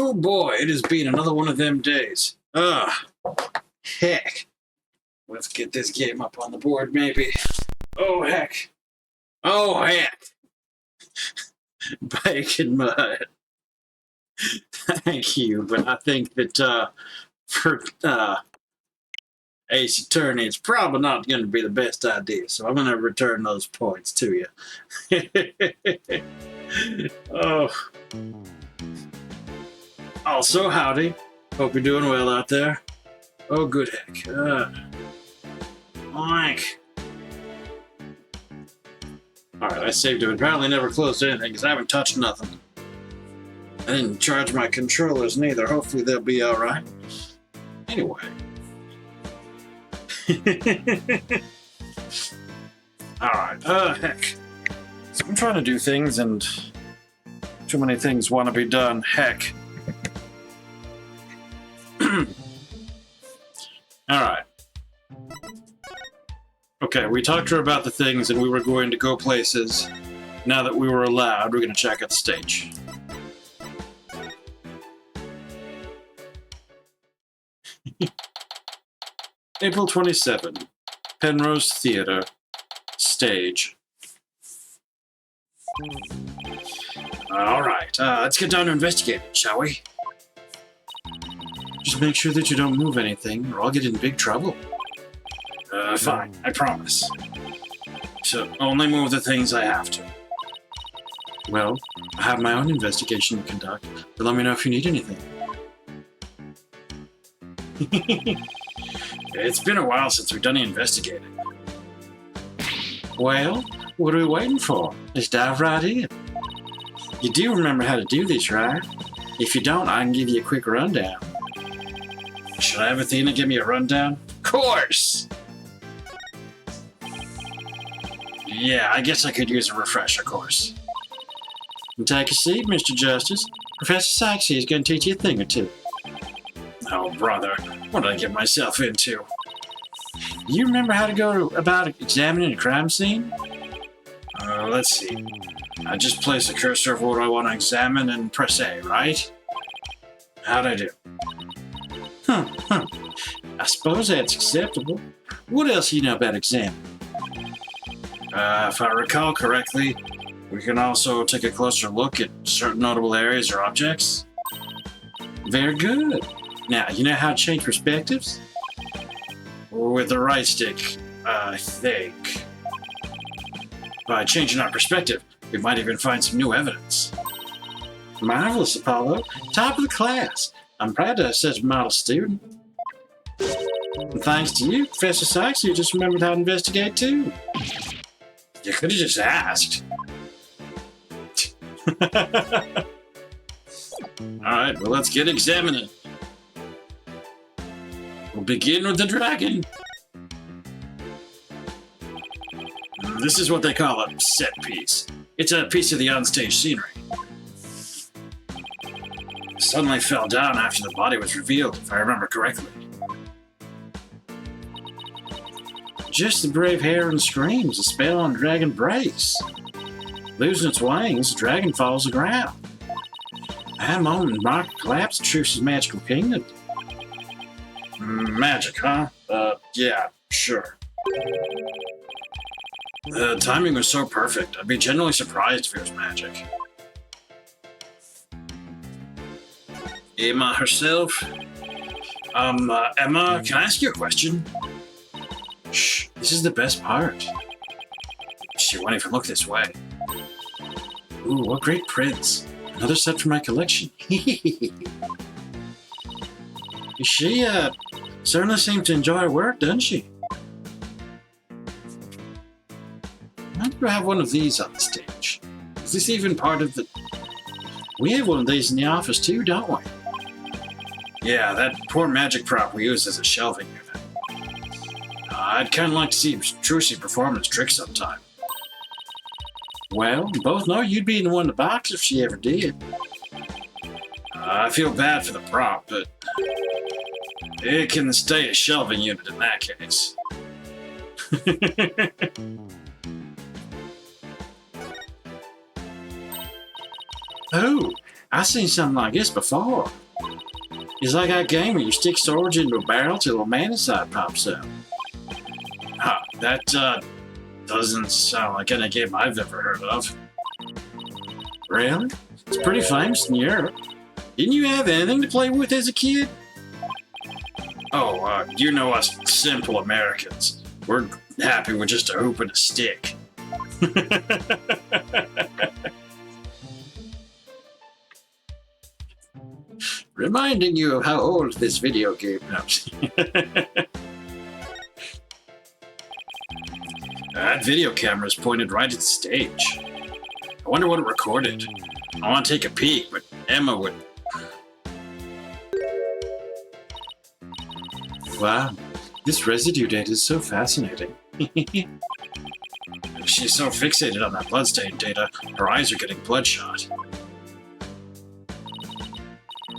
Oh boy, it has been another one of them days. Ugh. Heck. Let's get this game up on the board, maybe. Oh, heck. Oh, heck. Bacon mud. Thank you, but I think that for Ace Attorney, it's probably not going to be the best idea, so I'm going to return those points to you. Oh. Also, howdy. Hope you're doing well out there. Oh, good heck. Oink. Alright, I saved him. Apparently never closed anything because I haven't touched nothing. I didn't charge my controllers neither. Hopefully they'll be alright. Anyway. Alright, heck. So I'm trying to do things and too many things want to be done. Heck. Alright. Okay, we talked to her about the things and we were going to go places. Now that we were allowed, we're going to check out the stage. April 27, Penrose Theater, stage. Alright, let's get down to investigating, shall we? Just make sure that you don't move anything, or I'll get in big trouble. Fine, I promise. So, only move the things I have to. Well, I have my own investigation to conduct, but let me know if you need anything. It's been a while since we've done the investigating. Well, what are we waiting for? Let's dive right in. You do remember how to do this, right? If you don't, I can give you a quick rundown. Should I have Athena give me a rundown? Of course! Yeah, I guess I could use a refresher course. Take a seat, Mr. Justice. Professor Sykes is going to teach you a thing or two. Oh, brother. What did I get myself into? You remember how to go about examining a crime scene? Let's see. I just place the cursor of what I want to examine and press A, right? How'd I do? I suppose that's acceptable. What else do you know about examining? If I recall correctly, we can also take a closer look at certain notable areas or objects. Very good. Now, you know how to change perspectives? With the right stick, I think. By changing our perspective, we might even find some new evidence. Marvelous, Apollo. Top of the class. I'm proud to have such a model student. And thanks to you, Professor Sykes, you just remembered how to investigate, too. You could have just asked. Alright, well, let's get examining. We'll begin with the dragon. This is what they call a set piece. It's a piece of the onstage scenery. It suddenly fell down after the body was revealed, if I remember correctly. Just the brave heron screams, a spell on dragon brace. Losing its wings, the dragon falls to the ground. That moment, Mark collapsed Truce's magical kingdom. Magic, huh? Yeah, sure. The timing was so perfect. I'd be genuinely surprised if it was magic. Emma herself? Emma, can I ask you a question? Shh, this is the best part. She won't even look this way. Ooh, what great prints. Another set for my collection. She, certainly seems to enjoy her work, doesn't she? Why do you have one of these on the stage? Is this even part of the... We have one of these in the office too, don't we? Yeah, that poor magic prop we use as a shelving unit. I'd kind of like to see Trucy perform his trick sometime. Well, we both know you'd be in the one in the box if she ever did. I feel bad for the prop, but it can stay a shelving unit in that case. Oh, I've seen something like this before. It's like that game where you stick storage into a barrel till a man inside pops out. That doesn't sound like any game I've ever heard of. Really? It's pretty famous in Europe. Didn't you have anything to play with as a kid? Oh, you know us simple Americans. We're happy with just a hoop and a stick. Reminding you of how old this video game is. That video camera is pointed right at the stage. I wonder what it recorded. I want to take a peek, but Emma would... Wow, this residue data is so fascinating. She's so fixated on that bloodstain data, her eyes are getting bloodshot.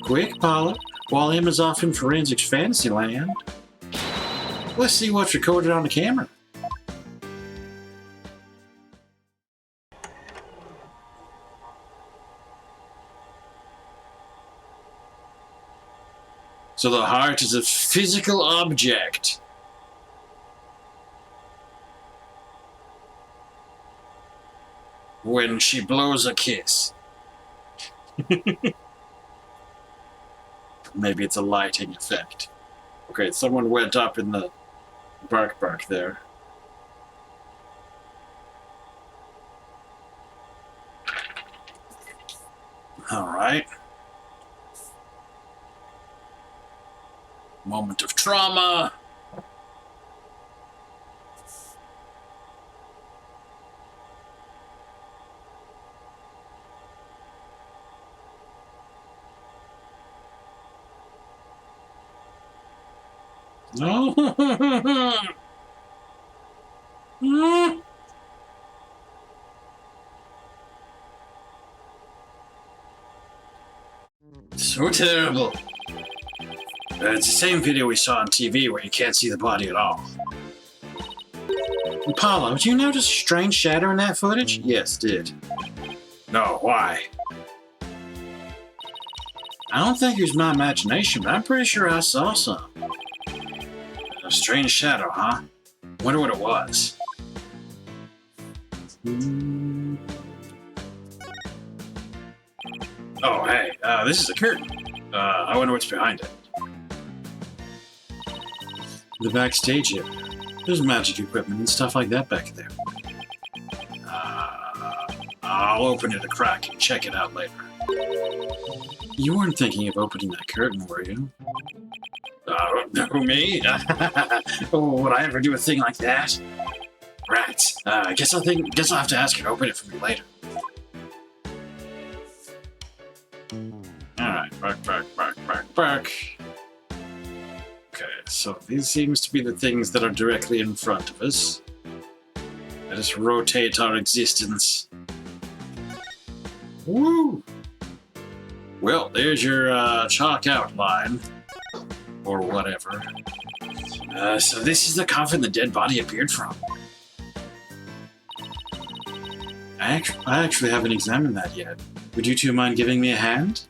Quick, Paula, while Emma's off in forensics fantasy land. Let's see what's recorded on the camera. So the heart is a physical object. When she blows a kiss. Maybe it's a lighting effect. Okay, someone went up in the bark there. Alright. Moment of trauma. No. So terrible. It's the same video we saw on TV where you can't see the body at all. Apollo, do you notice a strange shadow in that footage? Yes, did. No, why? I don't think it was my imagination, but I'm pretty sure I saw some. A strange shadow, huh? Wonder what it was. Oh, hey, this is a curtain. I wonder what's behind it. The backstage area. There's magic equipment and stuff like that back there. I'll open it a crack and check it out later. You weren't thinking of opening that curtain, were you? Who, me? Oh, would I ever do a thing like that? Right. Guess I'll have to ask her to open it for me later. Alright, back. Okay, so these seems to be the things that are directly in front of us. Let us rotate our existence. Woo! Well, there's your chalk outline. Or whatever. So this is the coffin the dead body appeared from. I actually haven't examined that yet. Would you two mind giving me a hand?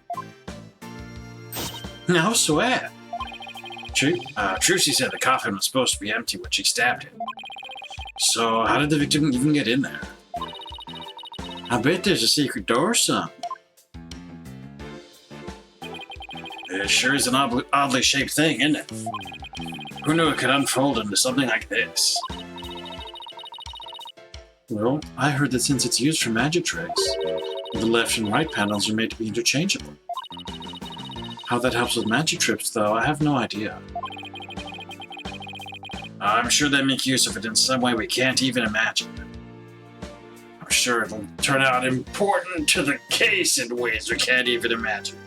No sweat. Trucy said the coffin was supposed to be empty when she stabbed it. So how did the victim even get in there? I bet there's a secret door or something. It sure is an oddly shaped thing, isn't it? Who knew it could unfold into something like this? Well, I heard that since it's used for magic tricks, the left and right panels are made to be interchangeable. How that helps with magic tricks, though, I have no idea. I'm sure they make use of it in some way we can't even imagine. I'm sure it'll turn out important to the case in ways we can't even imagine.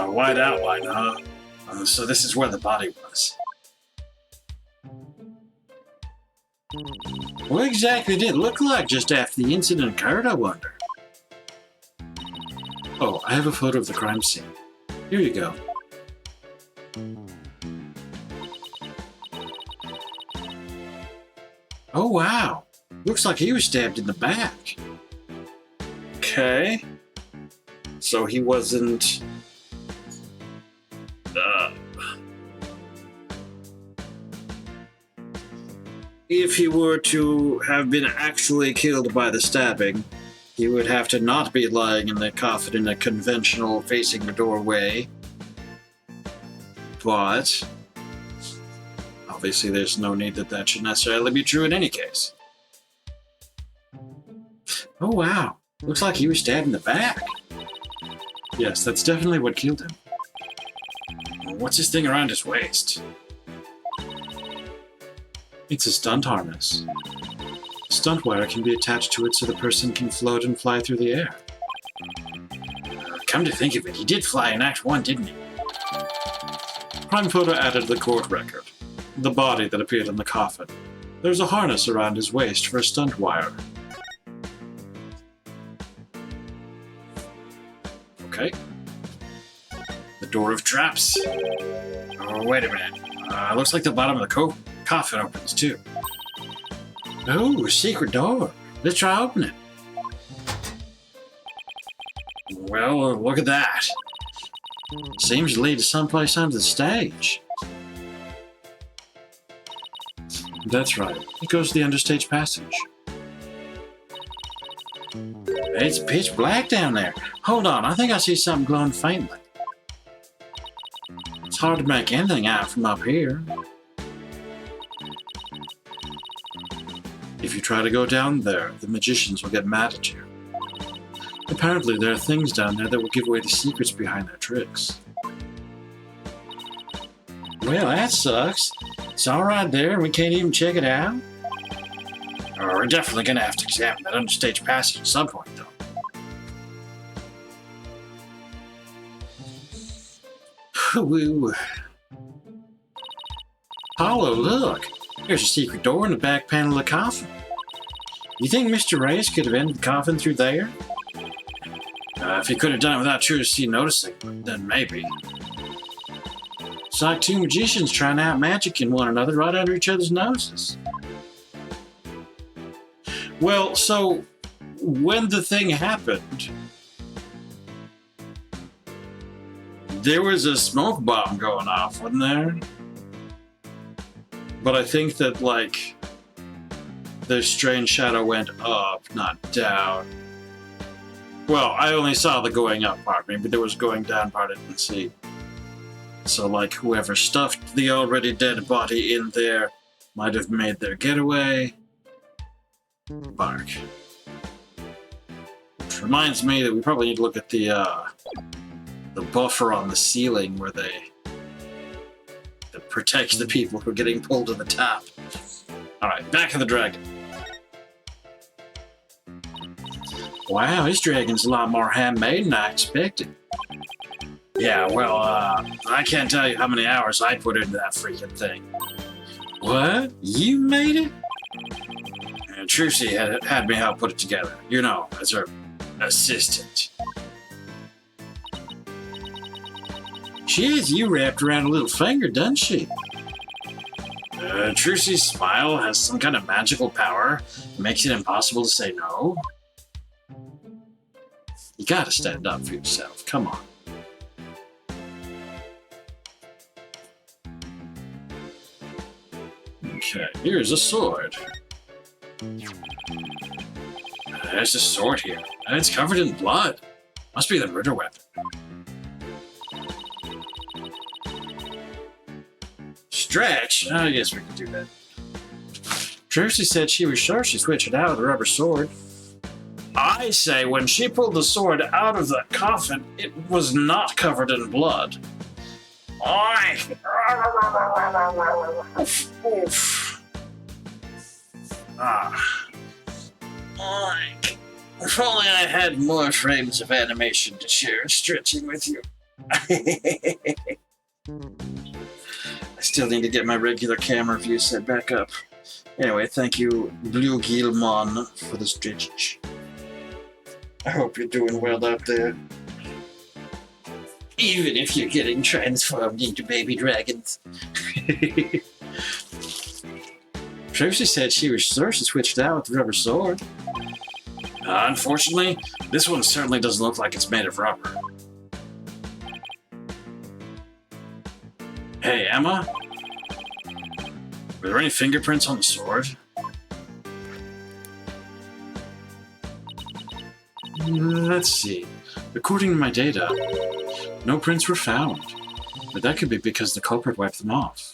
Wide outline, huh? So this is where the body was. What exactly did it look like just after the incident occurred, I wonder? Oh, I have a photo of the crime scene. Here you go. Oh, wow. Looks like he was stabbed in the back. Okay. So he wasn't... If he were to have been actually killed by the stabbing, he would have to not be lying in the coffin in a conventional facing the doorway. But obviously there's no need that should necessarily be true in any case. Oh wow, looks like he was stabbed in the back. Yes, that's definitely what killed him. What's this thing around his waist? It's a stunt harness. Stunt wire can be attached to it so the person can float and fly through the air. Come to think of it, he did fly in Act 1, didn't he? Prime photo added to the court record. The body that appeared in the coffin. There's a harness around his waist for a stunt wire. Okay. The door of traps. Oh, wait a minute. Looks like the bottom of the coffin opens too. Oh, a secret door. Let's try opening it. Well, look at that. Seems to lead to someplace under the stage. That's right. It goes to the understage passage. It's pitch black down there. Hold on, I think I see something glowing faintly. It's hard to make anything out from up here. If you try to go down there, the magicians will get mad at you. Apparently, there are things down there that will give away the secrets behind their tricks. Well, that sucks. It's all right there, and we can't even check it out. Oh, we're definitely going to have to examine that understage passage at some point, though. Woo. Paulo, look! There's a secret door in the back panel of the coffin. You think Mr. Reyes could have entered the coffin through there? If he could have done it without Trucy noticing, then maybe. It's like two magicians trying out magic in one another right under each other's noses. Well, so, when the thing happened, there was a smoke bomb going off, wasn't there? But I think that, like, the strange shadow went up, not down. Well, I only saw the going up part. Maybe there was going down part I didn't see. So, like, whoever stuffed the already dead body in there might have made their getaway. Bark. Which reminds me that we probably need to look at the buffer on the ceiling where that protects the people who are getting pulled to the top. Alright, back of the dragon. Wow, this dragon's a lot more handmade than I expected. Yeah, well, I can't tell you how many hours I put into that freaking thing. What? You made it? And Trucy had me help put it together. You know, as her assistant. She has you wrapped around a little finger, doesn't she? Trucy's smile has some kind of magical power that makes it impossible to say no. You gotta stand up for yourself, come on. Okay, here's a sword. There's a sword here, and it's covered in blood. Must be the murder weapon. Stretch? I guess we can do that. Trucy said she was sure she switched it out with a rubber sword. I say when she pulled the sword out of the coffin, it was not covered in blood. Oink! Oof. Ah. Oink. If only I had more frames of animation to share stretching with you. I still need to get my regular camera view set back up. Anyway, thank you, Blue Gilmon, for the stretch. I hope you're doing well out there. Even if you're getting transformed into baby dragons. Tracy said she was sure she switched out with the rubber sword. Unfortunately, this one certainly doesn't look like it's made of rubber. Hey, Emma? Were there any fingerprints on the sword? Let's see. According to my data, no prints were found. But that could be because the culprit wiped them off.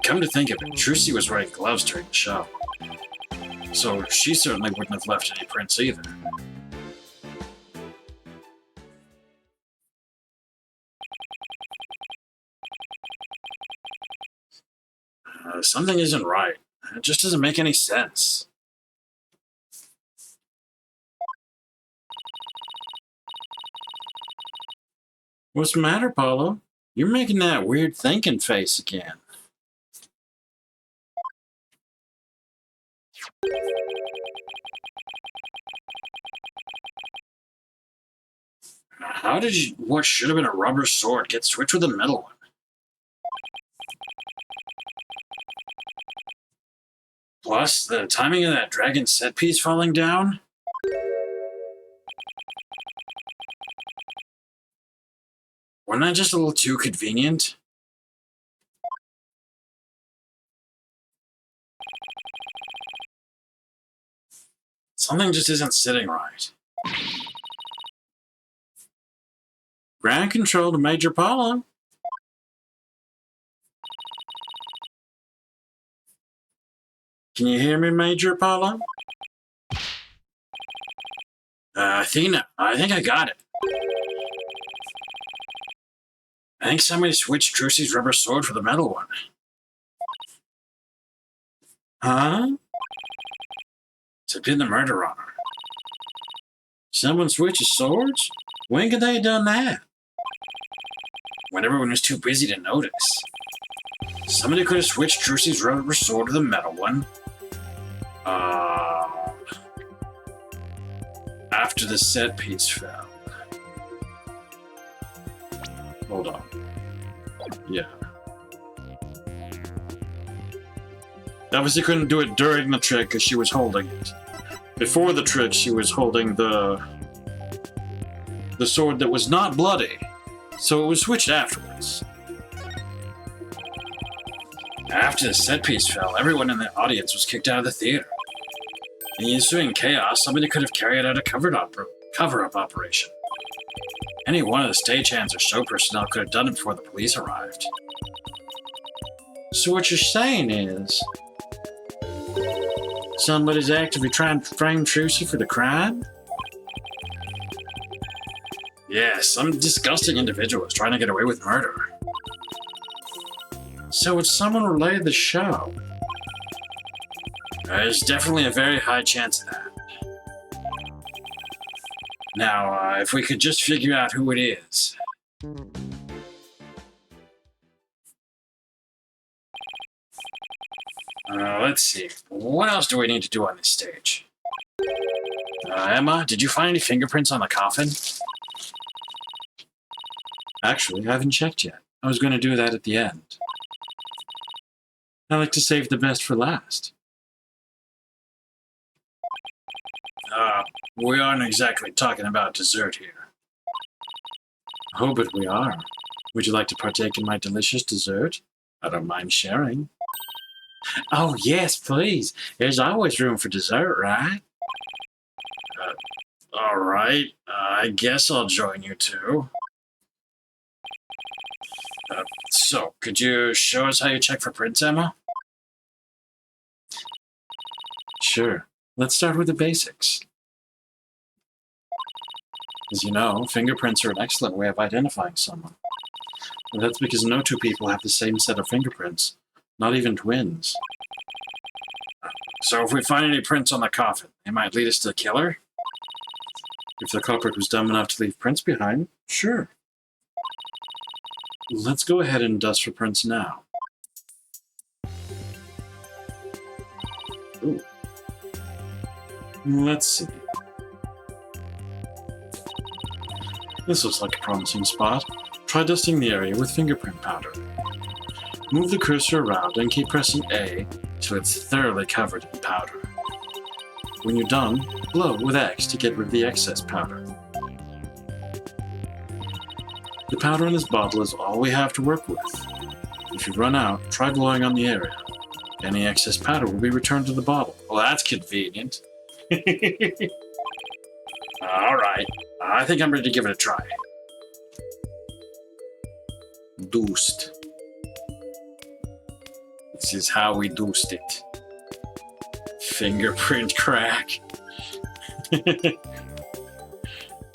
Come to think of it, Trucy was wearing gloves during the show. So she certainly wouldn't have left any prints either. Something isn't right. It just doesn't make any sense. What's the matter, Paulo? You're making that weird thinking face again. How did what should have been a rubber sword get switched with a metal one? Plus, the timing of that dragon set piece falling down? Wasn't that just a little too convenient? Something just isn't sitting right. Ground control to Major Paulo. Can you hear me, Major Paulo? Athena, I think I got it. I think somebody switched Trucy's rubber sword for the metal one. Huh? To pin the murder on her. Someone switches swords? When could they have done that? When everyone was too busy to notice. Somebody could have switched Trucy's rubber sword to the metal one. After the set piece fell. Hold on. Yeah. Obviously couldn't do it during the trick because she was holding it. Before the trick, she was holding the sword that was not bloody. So it was switched afterwards. After the set piece fell, everyone in the audience was kicked out of the theater. In the ensuing chaos, somebody could have carried out a cover-up operation. Any one of the stagehands or show personnel could have done it before the police arrived. So what you're saying is, somebody's actively trying to frame Trucy for the crime? Yeah, some disgusting individual is trying to get away with murder. So it's someone related to the show. There's definitely a very high chance of that. Now, if we could just figure out who it is. Let's see. What else do we need to do on this stage? Emma, did you find any fingerprints on the coffin? Actually, I haven't checked yet. I was going to do that at the end. I like to save the best for last. We aren't exactly talking about dessert here. Oh, but we are. Would you like to partake in my delicious dessert? I don't mind sharing. Oh, yes, please. There's always room for dessert, right? All right. I guess I'll join you too. So, could you show us how you check for prints, Emma? Sure. Let's start with the basics. As you know, fingerprints are an excellent way of identifying someone. And that's because no two people have the same set of fingerprints, not even twins. So if we find any prints on the coffin, they might lead us to the killer? If the culprit was dumb enough to leave prints behind, sure. Let's go ahead and dust for prints now. Ooh. Let's see. This looks like a promising spot. Try dusting the area with fingerprint powder. Move the cursor around and keep pressing A till it's thoroughly covered in powder. When you're done, blow with X to get rid of the excess powder. The powder in this bottle is all we have to work with. If you run out, try blowing on the area. Any excess powder will be returned to the bottle. Well, that's convenient. Alright, I think I'm ready to give it a try. Doosed. This is how we doosed it. Fingerprint crack.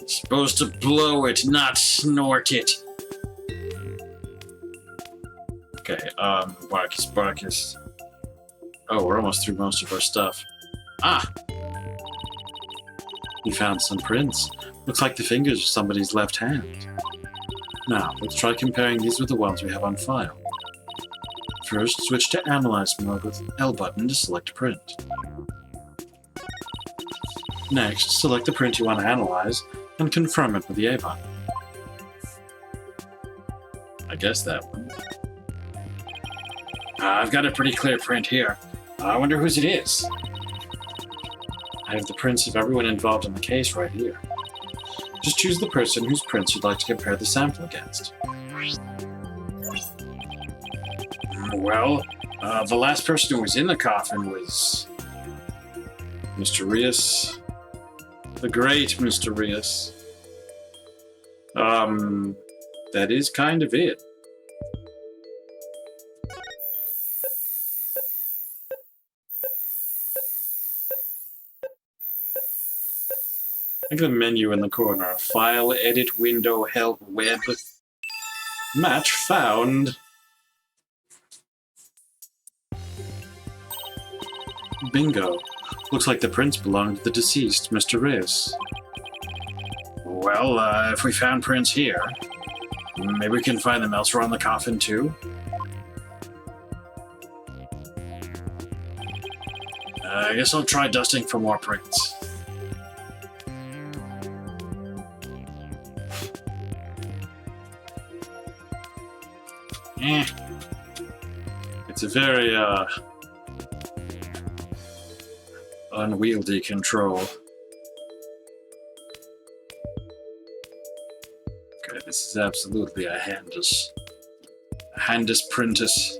Supposed to blow it, not snort it. Okay, Barkus. Oh, we're almost through most of our stuff. Ah! We found some prints. Looks like the fingers of somebody's left hand. Now, let's try comparing these with the ones we have on file. First, switch to Analyze mode with L button to select a print. Next, select the print you want to analyze and confirm it with the A button. I guess that one. I've got a pretty clear print here. I wonder whose it is. I have the prints of everyone involved in the case right here. Just choose the person whose prints you'd like to compare the sample against. Well, the last person who was in the coffin was Mr. Rios. The great Mr. Rios. That is kind of it. Look at the menu in the corner. File, edit, window, help, web. Match found. Bingo. Looks like the prints belong to the deceased, Mr. Rios. Well, if we found prints here, maybe we can find them elsewhere on the coffin, too? I guess I'll try dusting for more prints. It's a very, unwieldy control. Okay, this is absolutely a handus. A handus printus.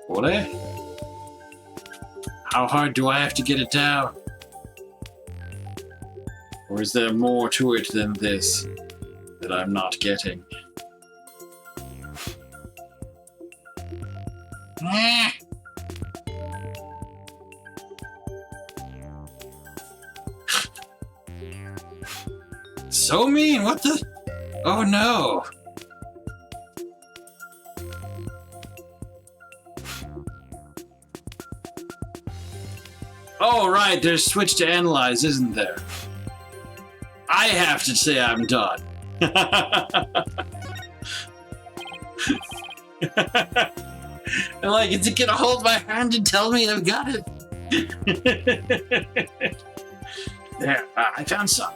What? How hard do I have to get it down? Or is there more to it than this that I'm not getting? So mean, what the? Oh no! Oh right, there's switch to analyze, isn't there? I have to say I'm done. I'm like, is it gonna hold my hand and tell me I've got it? There, I found some.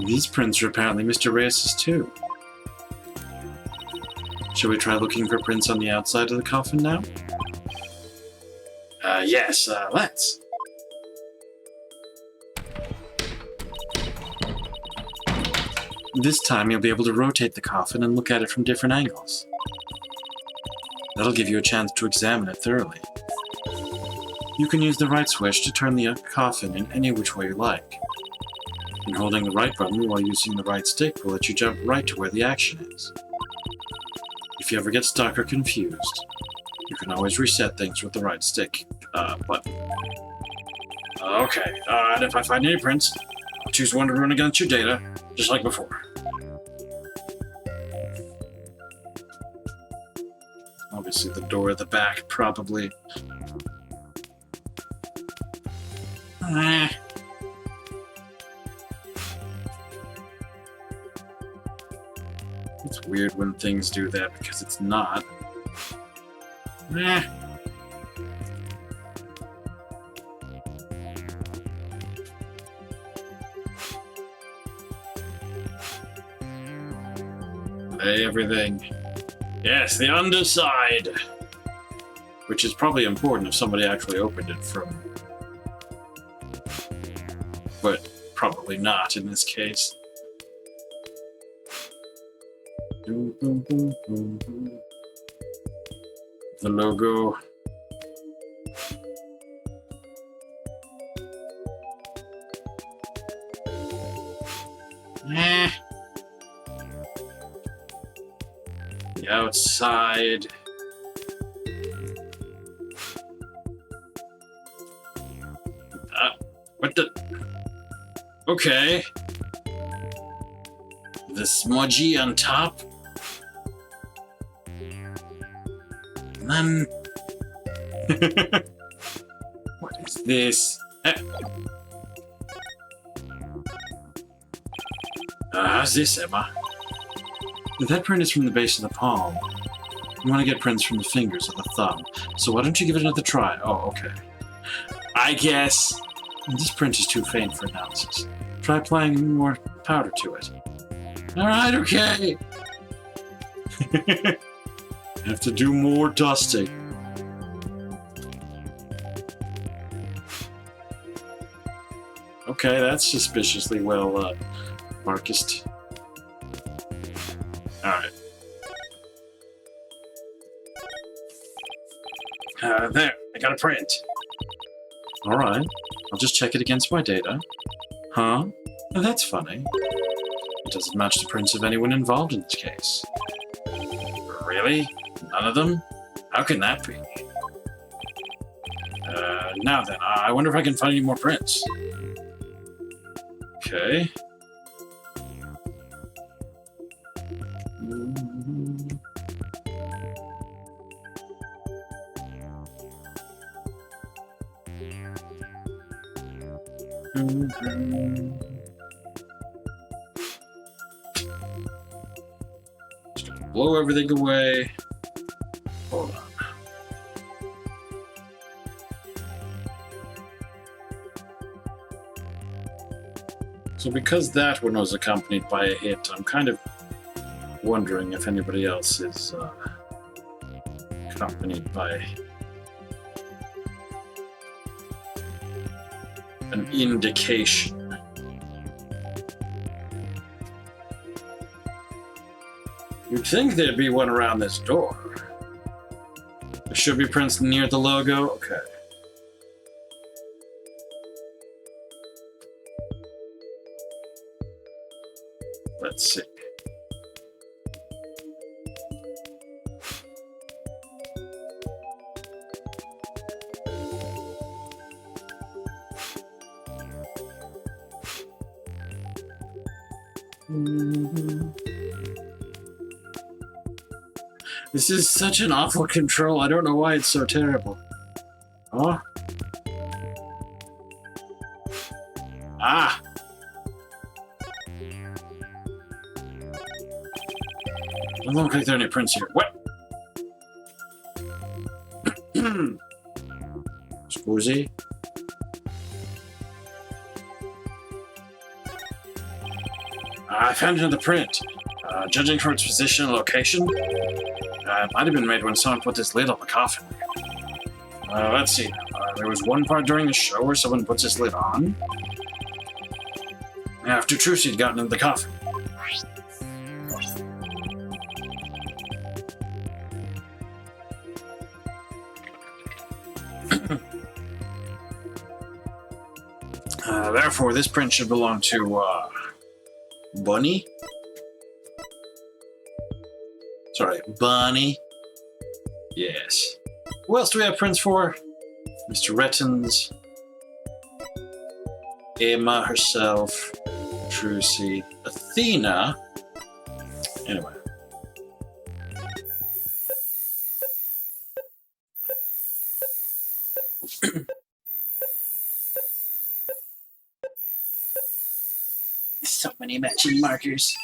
These prints are apparently Mr. Rios's too. Shall we try looking for prints on the outside of the coffin now? Yes, let's. This time you'll be able to rotate the coffin and look at it from different angles. That'll give you a chance to examine it thoroughly. You can use the right switch to turn the coffin in any which way you like. And holding the right button while using the right stick will let you jump right to where the action is. If you ever get stuck or confused, you can always reset things with the right stick button. Okay, and if I find any prints, I'll choose one to run against your data, just like before. Obviously the door at the back, probably. It's weird when things do that because it's not. everything. Yes, the underside. Which is probably important if somebody actually opened it from... But probably not in this case. The logo. The outside. What the? Okay. The smudgy on top. And then... What is this? How's this, Emma? That print is from the base of the palm. You want to get prints from the fingers or the thumb. So why don't you give it another try? Oh, okay. I guess. This print is too faint for analysis. Try applying more powder to it. Alright, okay. Have to do more dusting. Okay, that's suspiciously well marked. Alright. There, I got a print. Alright, I'll just check it against my data. Huh? That's funny. It doesn't match the prints of anyone involved in this case. Really? None of them? How can that be? Now then, I wonder if I can find any more prints. Okay. Just gonna blow everything away. Hold on. So because that one was accompanied by a hit, I'm kind of wondering if anybody else is accompanied by an indication. You'd think there'd be one around this door. There should be prints near the logo. Okay. Let's see. This is such an awful control. I don't know why it's so terrible. Oh. Ah. Doesn't look like there are any prints here. What? Scusi? I found another print. Judging from its position and location, it might have been made when someone put this lid on the coffin. Let's see. There was one part during the show where someone puts this lid on. After Trucy had gotten into the coffin. Therefore, this print should belong to, Bunny? Sorry, Bunny. Yes. Who else do we have prints for? Mr. Rettons. Emma herself. Trucy. Athena. Anyway. So many matching markers.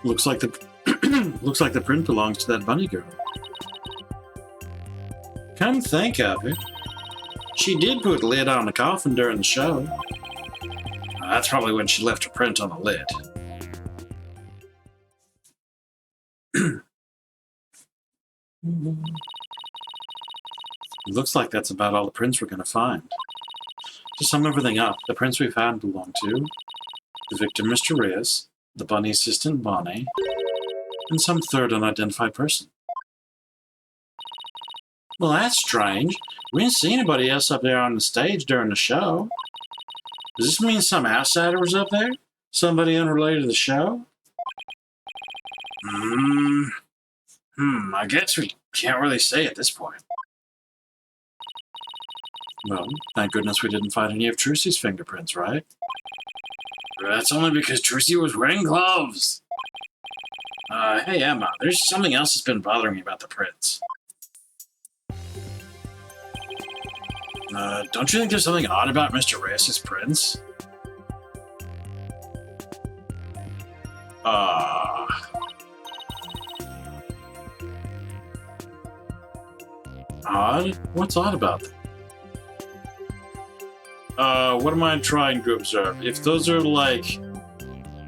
Looks like the print belongs to that bunny girl. Come think of it, she did put a lid on the coffin during the show. That's probably when she left her print on the lid. It looks like that's about all the prints we're going to find. To sum everything up, the prints we found belong to the victim, Mr. Reyes, the bunny assistant, Bonnie, and some third unidentified person. Well, that's strange. We didn't see anybody else up there on the stage during the show. Does this mean some outsider was up there? Somebody unrelated to the show? I guess we can't really say at this point. Well, thank goodness we didn't find any of Trucy's fingerprints, right? That's only because Trucy was wearing gloves. Hey Emma, there's something else that's been bothering me about the prints. Don't you think there's something odd about Mr. Reyes' prints? Odd? What's odd about them? What am I trying to observe? If those are like...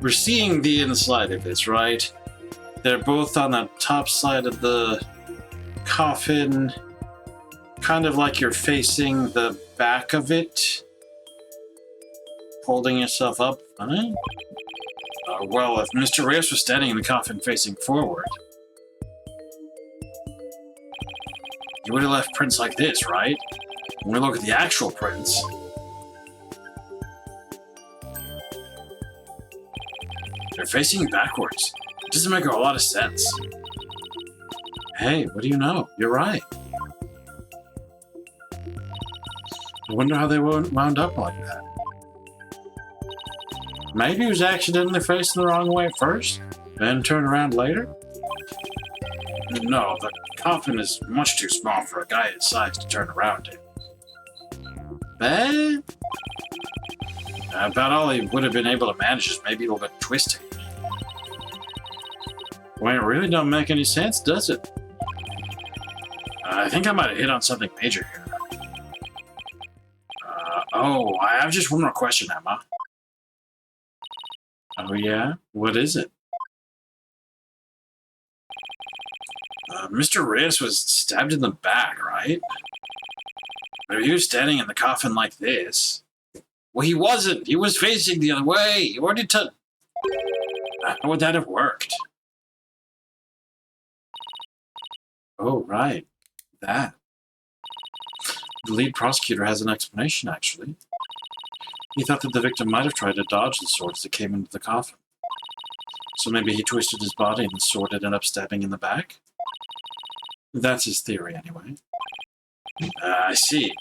We're seeing the inside of this, right? They're both on the top side of the coffin, kind of like you're facing the back of it, holding yourself up. Huh? Well, if Mr. Reyes was standing in the coffin facing forward, he would have left prints like this, right? When we look at the actual prints, they're facing backwards. It doesn't make a whole lot of sense. Hey, what do you know? You're right. I wonder how they wound up like that. Maybe he was accidentally facing the wrong way first, then turned around later? No, the coffin is much too small for a guy his size to turn around in. About all he would have been able to manage is maybe a little bit twisting. Well, it really don't make any sense, does it? I think I might have hit on something major here. I have just one more question, Emma. Oh yeah? What is it? Mr. Reyes was stabbed in the back, right? But if he was standing in the coffin like this... Well, he wasn't! He was facing the other way! He wanted to... How would that have worked? Oh, right. That. The lead prosecutor has an explanation, actually. He thought that the victim might have tried to dodge the swords that came into the coffin. So maybe he twisted his body and the sword ended up stabbing in the back? That's his theory, anyway. I see.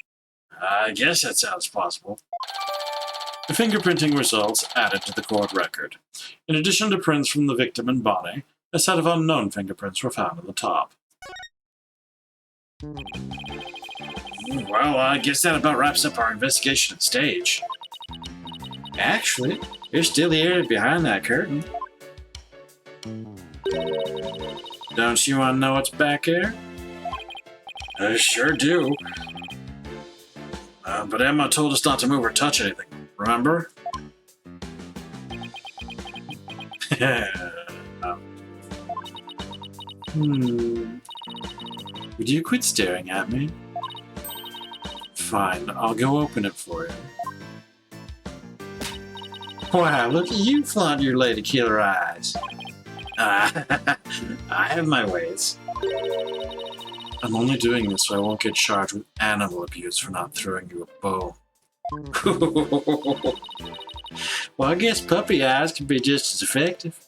I guess that sounds plausible. The fingerprinting results added to the court record. In addition to prints from the victim and Bonnie, a set of unknown fingerprints were found on the top. Well, I guess that about wraps up our investigation at stage. Actually, there's still the area behind that curtain. Don't you want to know what's back there? I sure do. But Emma told us not to move or touch anything, remember? Would you quit staring at me? Fine, I'll go open it for you. Wow, look at you flaunt your lady killer eyes. I have my ways. I'm only doing this so I won't get charged with animal abuse for not throwing you a bone. Well, I guess puppy eyes can be just as effective.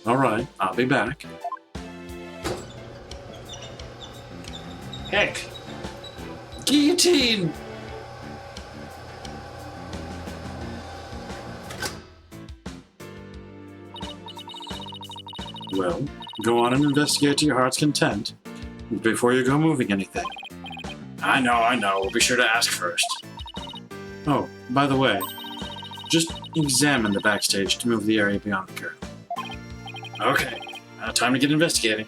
Alright, I'll be back. Heck! Guillotine! Well, go on and investigate to your heart's content before you go moving anything. I know. We'll be sure to ask first. Oh, by the way, just examine the backstage to move the area beyond the curtain. Okay, time to get investigating.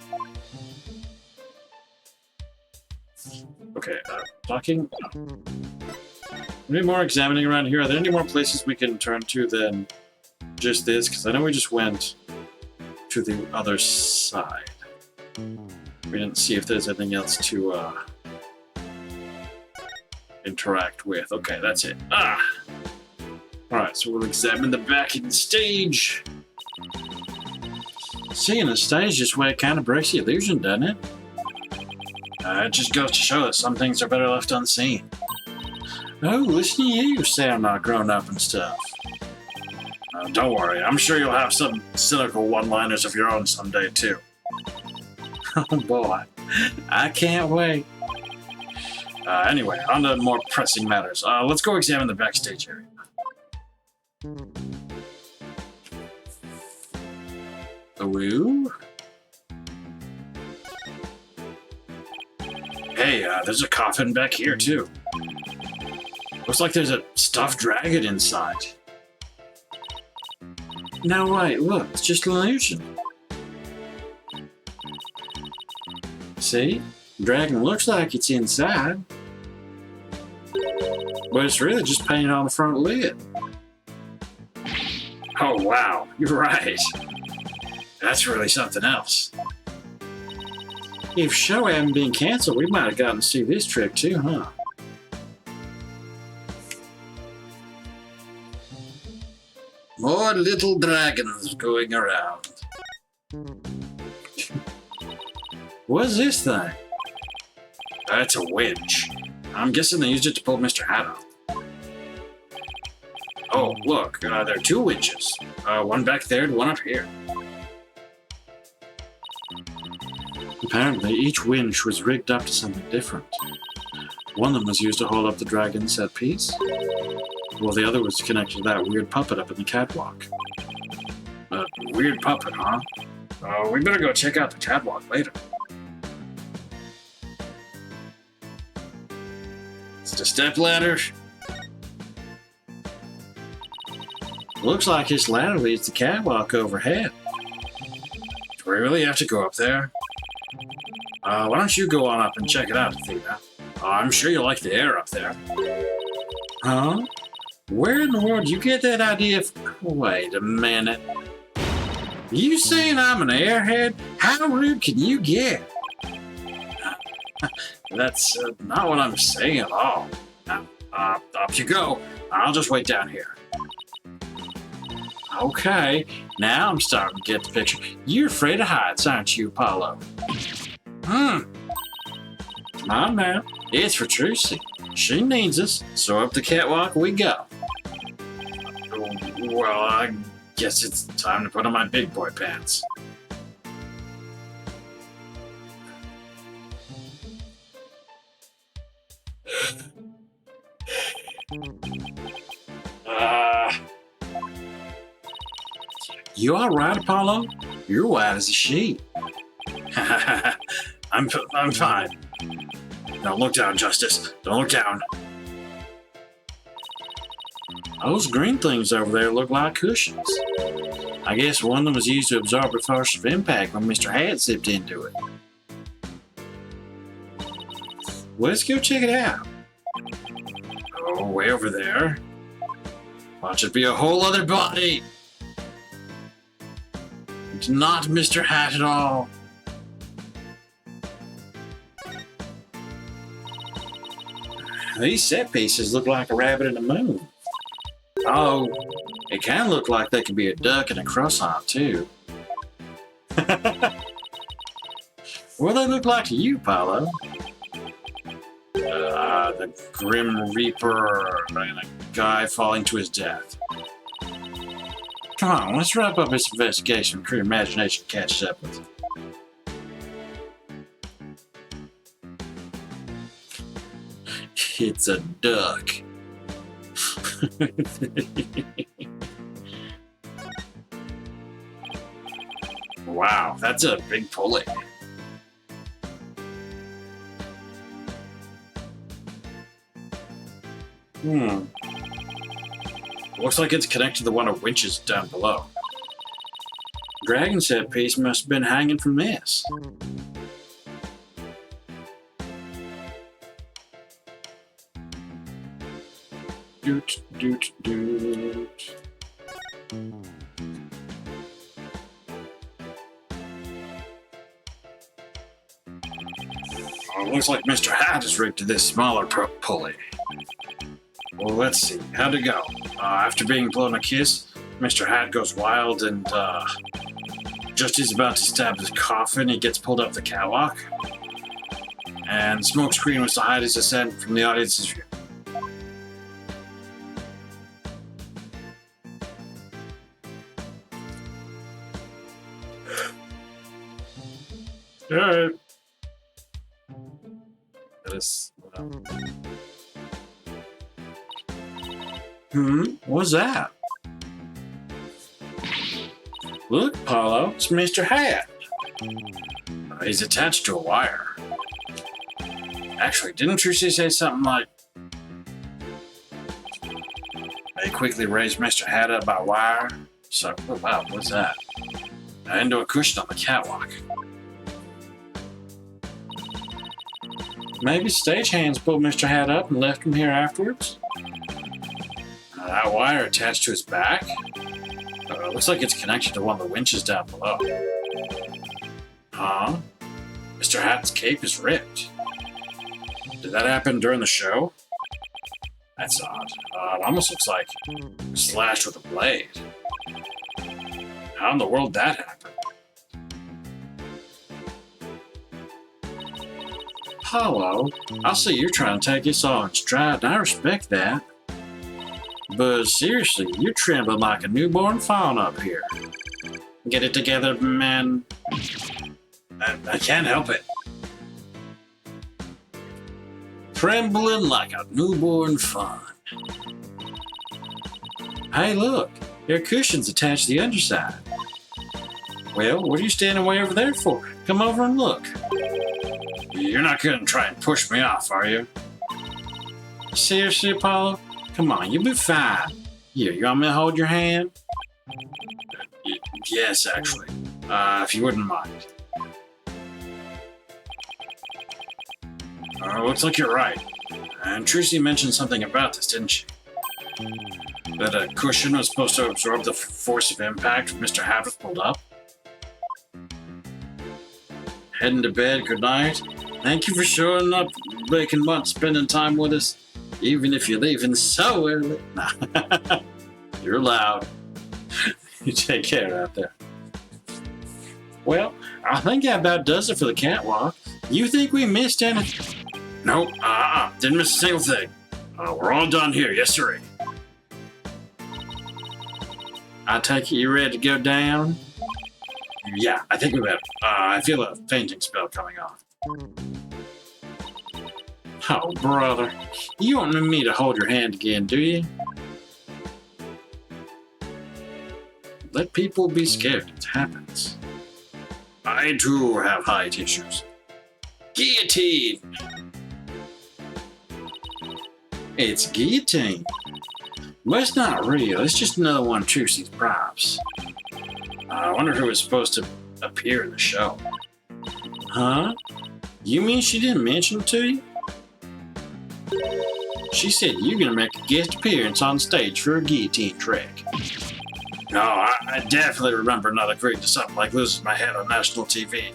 Okay, talking. Any more examining around here? Are there any more places we can turn to than just this? Because I know we just went to the other side. We didn't see if there's anything else to interact with. Okay, that's it. Alright, so we'll examine the backing stage. Seeing the stage this way kind of breaks the illusion, doesn't it? It just goes to show that some things are better left unseen. Oh, listen to you say I'm not grown up and stuff. Don't worry, I'm sure you'll have some cynical one-liners of your own someday, too. Oh boy, I can't wait. Anyway, on to more pressing matters. Let's go examine the backstage area. Ooh. Hey, there's a coffin back here, too. Looks like there's a stuffed dragon inside. No, wait, look, it's just an illusion. See? Dragon looks like it's inside. But it's really just painted on the front lid. Oh, wow, you're right. That's really something else. If show hadn't been canceled, we might have gotten to see this trick too, huh? More little dragons going around. What's this thing? That's a winch. I'm guessing they used it to pull Mr. Hat out. Oh, look, there are two winches. One back there and one up here. Apparently, each winch was rigged up to something different. One of them was used to hold up the dragon's set piece, while the other was connected to that weird puppet up in the catwalk. Weird puppet, huh? We better go check out the catwalk later. It's the step ladder. Looks like this ladder leads to the catwalk overhead. Do we really have to go up there? Why don't you go on up and check it out, Athena? I'm sure you'll like the air up there. Huh? Where in the world did you get that idea from? Wait a minute. You saying I'm an airhead? How rude can you get? That's not what I'm saying at all. Up you go. I'll just wait down here. Okay, now I'm starting to get the picture. You're afraid of heights, aren't you, Apollo? Come on now, it's for Trucy. She needs us, so up the catwalk we go. Well, I guess it's time to put on my big boy pants. You all right, Apollo? You're white as a sheet. I'm fine. Don't look down, Justice. Don't look down. Those green things over there look like cushions. I guess one of them was used to absorb the force of impact when Mr. Hat zipped into it. Let's go check it out. Oh, way over there. Watch it be a whole other body. It's not Mr. Hat at all. These set pieces look like a rabbit and a moon. Oh, it can look like they could be a duck and a croissant, too. What do they look like to you, Paolo? The Grim Reaper and a guy falling to his death. Come on, let's wrap up this investigation before your imagination catches up with you. It's a duck. Wow, that's a big pulley. Looks like it's connected to one of winches down below. Dragon's head piece must have been hanging from this. Doot, doot, doot. Oh, looks like Mr. Hat is rigged to this smaller pulley. Well, let's see. How'd it go? After being blown a kiss, Mr. Hat goes wild and, just as he's about to stab his coffin, he gets pulled up the catwalk. And Smokescreen was to hide his descent from the audience's view. Alright. That is... What's that? Look, Paulo, it's Mr. Hat. He's attached to a wire. Actually, didn't Trucy say something like... They quickly raised Mr. Hat up by wire? So, oh wow, what's that? Into a cushion on the catwalk. Maybe stagehands pulled Mr. Hat up and left him here afterwards? That wire attached to his back? Looks like it's connected to one of the winches down below. Huh? Mr. Hat's cape is ripped. Did that happen during the show? That's odd. It almost looks like slashed with a blade. How in the world did that happen? Paulo, I see you're trying to take this all in stride, and I respect that. But seriously, you're trembling like a newborn fawn up here. Get it together, man. I can't help it. Trembling like a newborn fawn. Hey, look, your cushion's attached to the underside. Well, what are you standing way over there for? Come over and look. You're not going to try and push me off, are you? Seriously, Apollo? Come on, you'll be fine. Here, you want me to hold your hand? Yes, actually. If you wouldn't mind. Looks like you're right. And Trucy mentioned something about this, didn't she? That a cushion was supposed to absorb the force of impact if Mr. Hat was pulled up? Heading to bed, good night. Thank you for showing up, making months, spending time with us. Even if you're leaving so early. You're loud. You take care out there. Well, I think that about does it for the catwalk. You think we missed anything? Nope, didn't miss a single thing. We're all done here, yes sir. I take it you're ready to go down? Yeah, I think we better. I feel a fainting spell coming off. Oh, brother. You want me to hold your hand again, do you? Let people be scared. It happens. I, too, have height issues. Guillotine! It's guillotine. Well, it's not real. It's just another one of Trucy's props. I wonder who was supposed to appear in the show. Huh? You mean she didn't mention it to you? She said you're gonna make a guest appearance on stage for a guillotine trick. No, I definitely remember not agreeing to something like losing my head on national TV.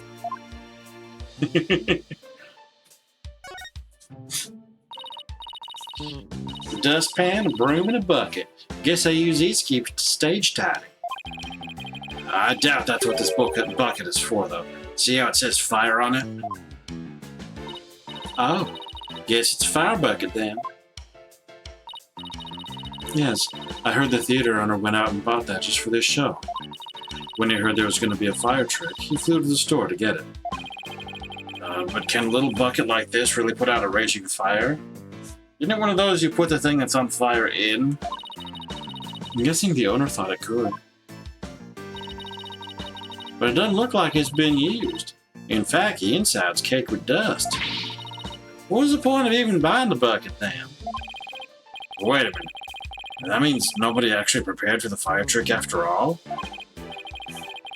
A dustpan, a broom, and a bucket. Guess I use these to keep the stage tidy. I doubt that's what this bucket is for, though. See how it says fire on it? Oh, guess it's a fire bucket then. Yes, I heard the theater owner went out and bought that just for this show. When he heard there was going to be a fire trick, he flew to the store to get it. But can a little bucket like this really put out a raging fire? Isn't it one of those you put the thing that's on fire in? I'm guessing the owner thought it could. But it doesn't look like it's been used. In fact, the inside's caked with dust. What was the point of even buying the bucket then? Wait a minute. That means nobody actually prepared for the fire trick after all?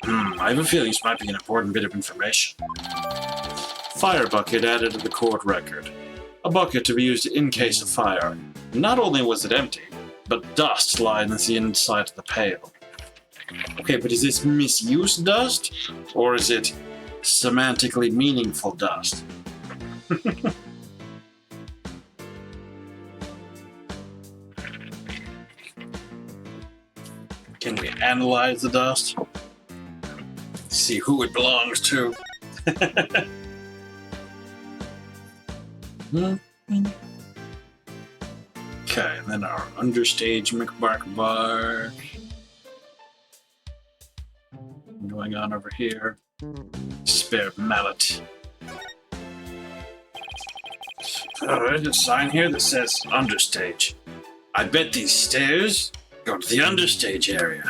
I have a feeling this might be an important bit of information. Fire bucket added to the court record. A bucket to be used in case of fire. Not only was it empty, but dust lined the inside of the pail. Okay, but is this misused dust? Or is it semantically meaningful dust? Can we analyze the dust? See who it belongs to. Okay, and then our understage McBark. Going on over here. Spare mallet. There's a sign here that says understage. I bet these stairs go to the understage area.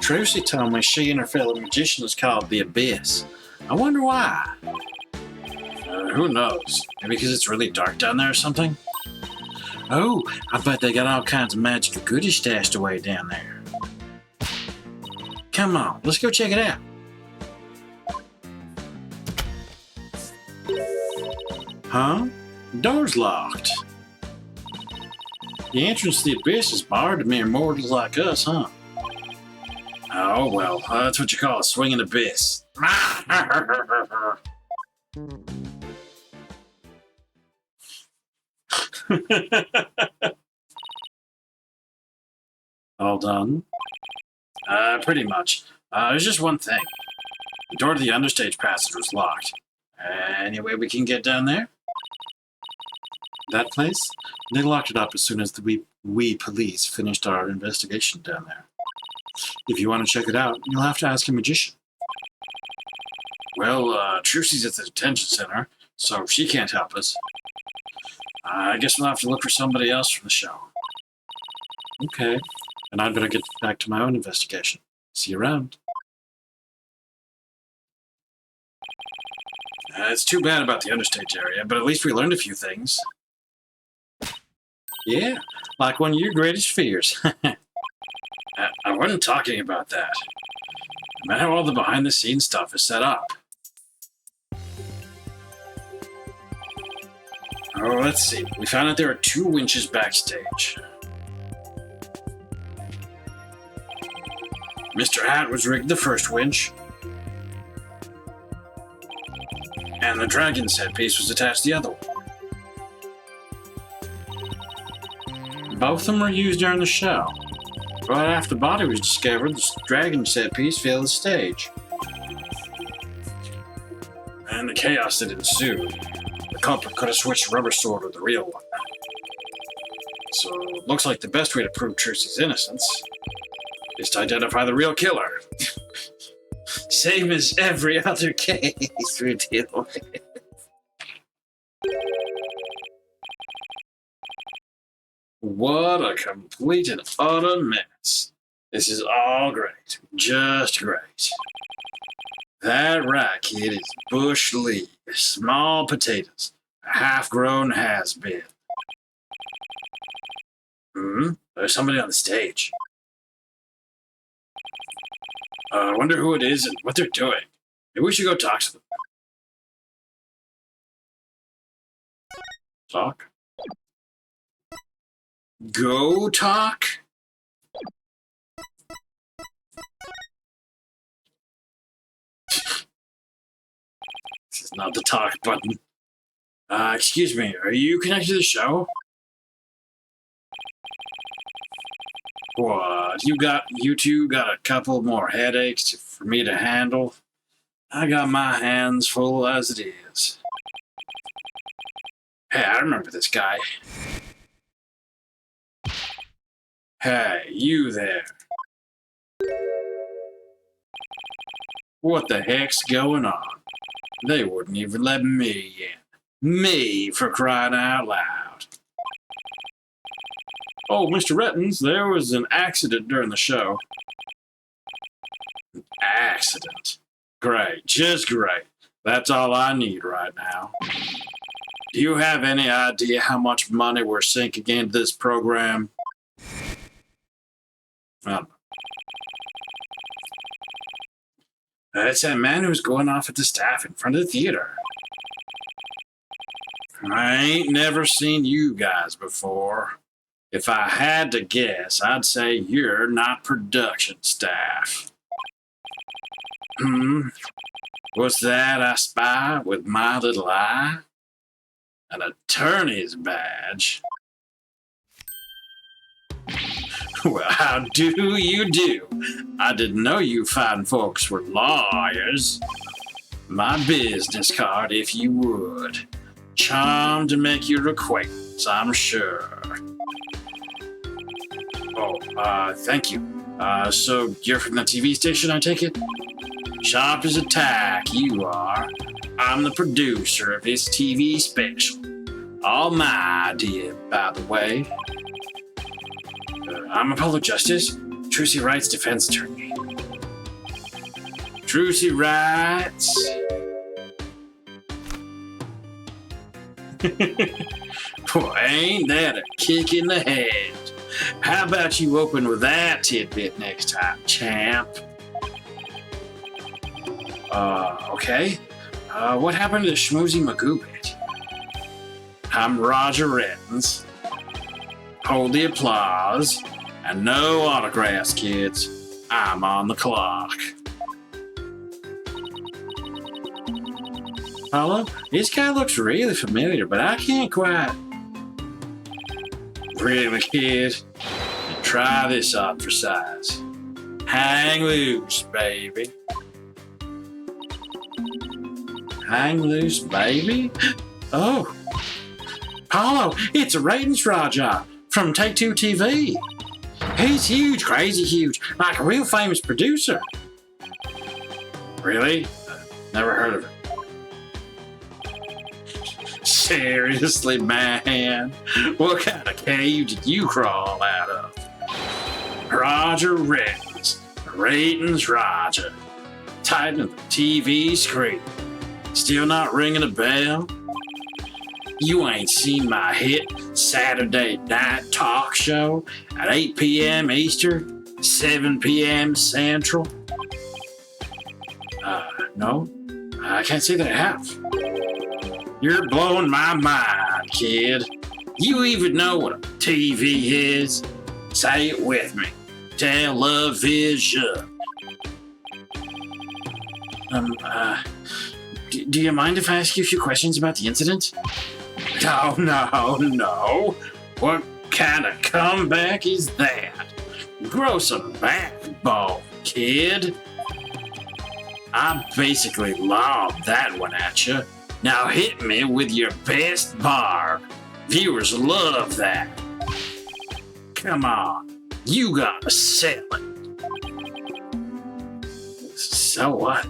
Tracy told me she and her fellow magicians called the Abyss. I wonder why. Who knows? Maybe because it's really dark down there or something? Oh, I bet they got all kinds of magical goodies stashed away down there. Come on, let's go check it out. Huh? Door's locked. The entrance to the Abyss is barred to mere mortals like us, huh? Oh, well, that's what you call a swinging abyss. All done? Pretty much. There's just one thing. The door to the understage passage was locked. Any way we can get down there? That place? They locked it up as soon as we police finished our investigation down there. If you want to check it out, you'll have to ask a magician. Well, Trucy's at the detention center, so she can't help us. I guess we'll have to look for somebody else from the show. Okay, and I'd better get back to my own investigation. See you around. It's too bad about the understage area, but at least we learned a few things. Yeah, like one of your greatest fears. I wasn't talking about that. I meant how all the behind-the-scenes stuff is set up. Oh, let's see. We found out there are 2 winches backstage. Mr. Hat was rigged the first winch, and the dragon's headpiece was attached to the other one. Both of them were used during the show. Right after the body was discovered, the dragon's headpiece filled the stage. And the chaos that ensued. The culprit could have switched the rubber sword with the real one. So, it looks like the best way to prove Trucy's innocence is to identify the real killer. Same as every other case we deal with. What a complete and utter mess. This is all great. Just great. That right, kid, is bush league. Small potatoes. A half-grown has-been. There's somebody on the stage. I wonder who it is and what they're doing. Maybe we should go talk to them. Talk? Go talk? This is not the talk button. Excuse me, are you connected to the show? What, you two got a couple more headaches for me to handle? I got my hands full as it is. Hey, I remember this guy. Hey, you there. What the heck's going on? They wouldn't even let me in. Me, for crying out loud. Oh, Mr. Rettins, there was an accident during the show. An accident? Great, just great. That's all I need right now. Do you have any idea how much money we're sinking into this program? It's that man who's going off at the staff in front of the theater. I ain't never seen you guys before. If I had to guess, I'd say you're not production staff. What's that I spy with my little eye? An attorney's badge. Well, how do you do? I didn't know you fine folks were lawyers. My business card, if you would. Charmed to make your acquaintance, I'm sure. Oh, thank you. So you're from the TV station, I take it? Sharp as a tack, you are. I'm the producer of this TV special. All my idea, by the way. I'm Apollo Justice, Trucy Wright's defense attorney. Trucy Wright's... Boy, ain't that a kick in the head. How about you open with that tidbit next time, champ? Okay. What happened to the Schmoozy Magoo bit? I'm Roger Rettins. Hold the applause. And no autographs, kids. I'm on the clock. Hello? This guy looks really familiar, but I can't quite... Really, kid? Try this on for size. Hang loose, baby. Hang loose, baby? Oh. Paulo, it's Ratings Raja from Take Two TV. He's huge, crazy huge, like a real famous producer. Really? Never heard of him. Seriously, man? What kind of cave did you crawl out of? Roger Ratings Roger. Titan of the TV screen. Still not ringing a bell? You ain't seen my hit Saturday night talk show at 8 p.m. Eastern, 7 p.m. Central? No, I can't say that I have. You're blowing my mind, kid. You even know what a TV is? Say it with me. Television. Do you mind if I ask you a few questions about the incident? No. What kind of comeback is that? Grow some backbone, kid. I basically lobbed that one at you. Now hit me with your best barb. Viewers love that. Come on, you gotta sell it. So what?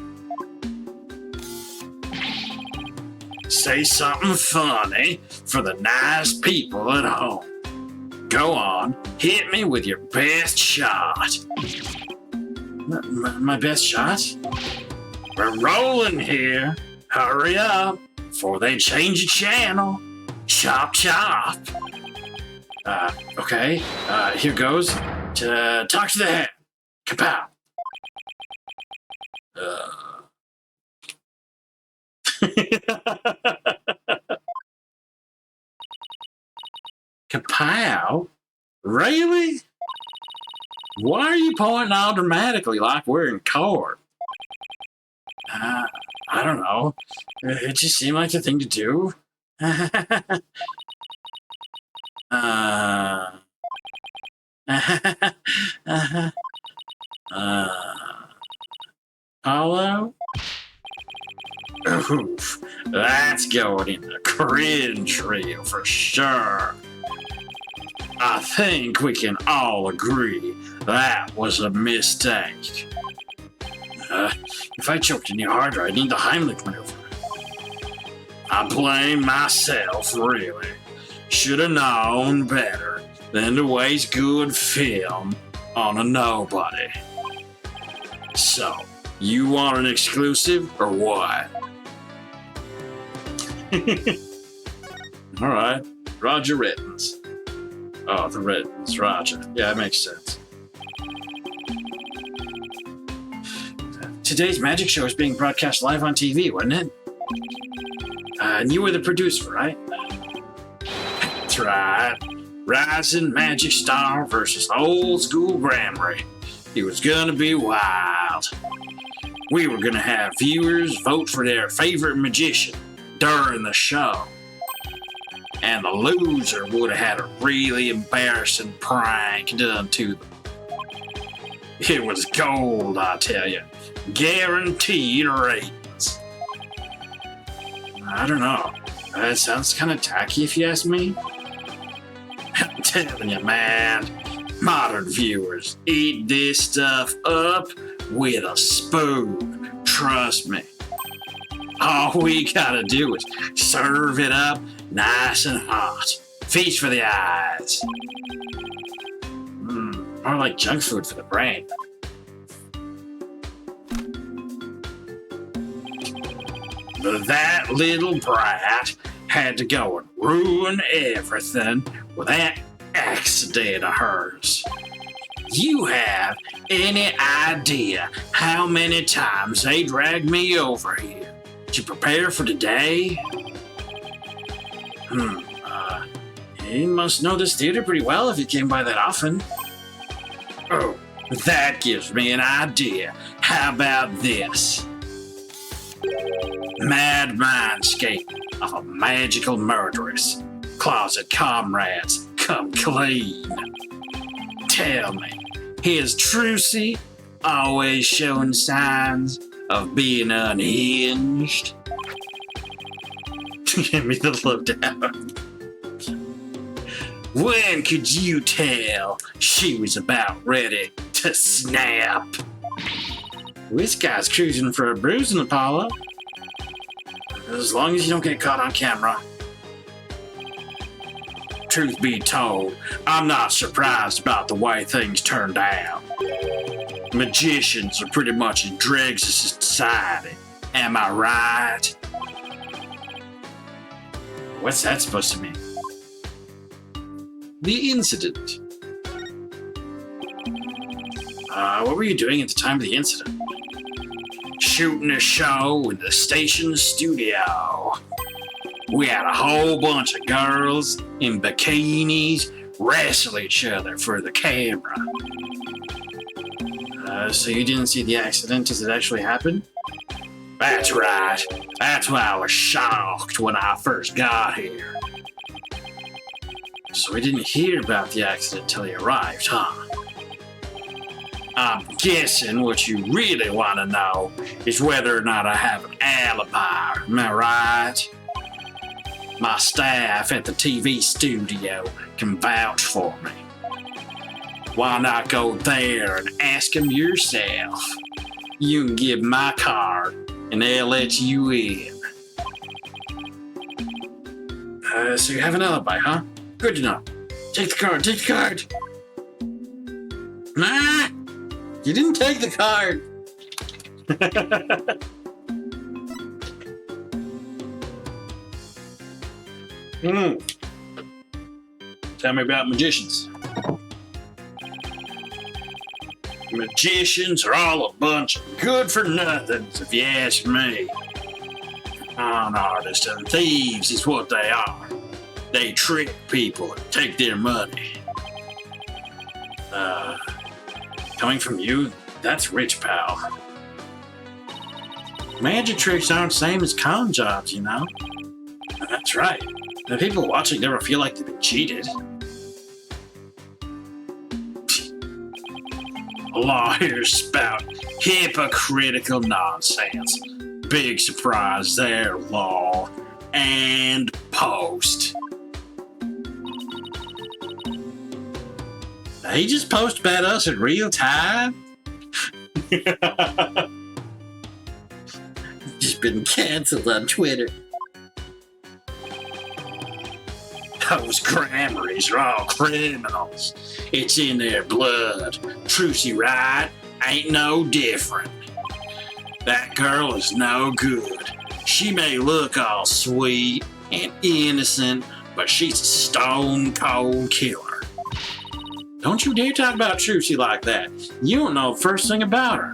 Say something funny for the nice people at home. Go on, hit me with your best shot. My best shot? We're rolling here. Hurry up, before they change the channel. Chop, chop. Okay, here goes. Talk to the head. Kapow. Kapow? Really? Why are you pointing all dramatically like we're in court? I don't know. It just seemed like the thing to do. Paulo? Oof, that's going in the cringe reel for sure. I think we can all agree that was a mistake. If I choked any harder, I'd need the Heimlich maneuver. I blame myself, really. Should have known better than to waste good film on a nobody. So, you want an exclusive or what? Alright, Roger Rettins. Oh, the Rettins, Roger. Yeah, that makes sense. Today's magic show is being broadcast live on TV, wasn't it? And you were the producer, right? That's right. Rising Magic Star versus Old School Grammary. It was gonna be wild. We were gonna have viewers vote for their favorite magician during the show. And the loser would have had a really embarrassing prank done to them. It was gold, I tell you. Guaranteed ratings. I don't know. That sounds kind of tacky if you ask me. I'm telling you, man. Modern viewers eat this stuff up with a spoon. Trust me. All we gotta do is serve it up nice and hot. Feast for the eyes. More like junk food for the brain. But that little brat had to go and ruin everything with that accident of hers. You have any idea how many times they dragged me over here to prepare for today? He must know this theater pretty well if he came by that often. Oh, that gives me an idea. How about this? Mad mindscape of a magical murderess. Closet comrades come clean. Tell me, is Trucy always showing signs of being unhinged? Give me the lowdown. When could you tell she was about ready to snap? This guy's cruising for a bruising, Apollo. As long as you don't get caught on camera. Truth be told, I'm not surprised about the way things turned out. Magicians are pretty much in dregs of society. Am I right? What's that supposed to mean? The incident. What were you doing at the time of the incident? Shooting a show in the station studio. We had a whole bunch of girls in bikinis wrestle each other for the camera. So you didn't see the accident as it actually happened? That's right. That's why I was shocked when I first got here. So we didn't hear about the accident till you arrived, huh? I'm guessing what you really want to know is whether or not I have an alibi. Am I right? My staff at the TV studio can vouch for me. Why not go there and ask them yourself? You can give my card and they'll let you in. So you have an alibi, huh? Good to know. Take the card, take the card. Nah, you didn't take the card. Tell me about magicians. Magicians are all a bunch of good-for-nothings, if you ask me. Con artists and thieves is what they are. They trick people and take their money. Coming from you, that's rich, pal. Magic tricks aren't the same as con jobs, you know? That's right. The people watching never feel like they've been cheated. Lawyers spout hypocritical nonsense. Big surprise there, law. And post. He just post about us in real time? Just been canceled on Twitter. Those Grammarys are all criminals. It's in their blood. Trucy right ain't no different. That girl is no good. She may look all sweet and innocent, but she's a stone cold killer. Don't you dare talk about Trucy like that. You don't know the first thing about her.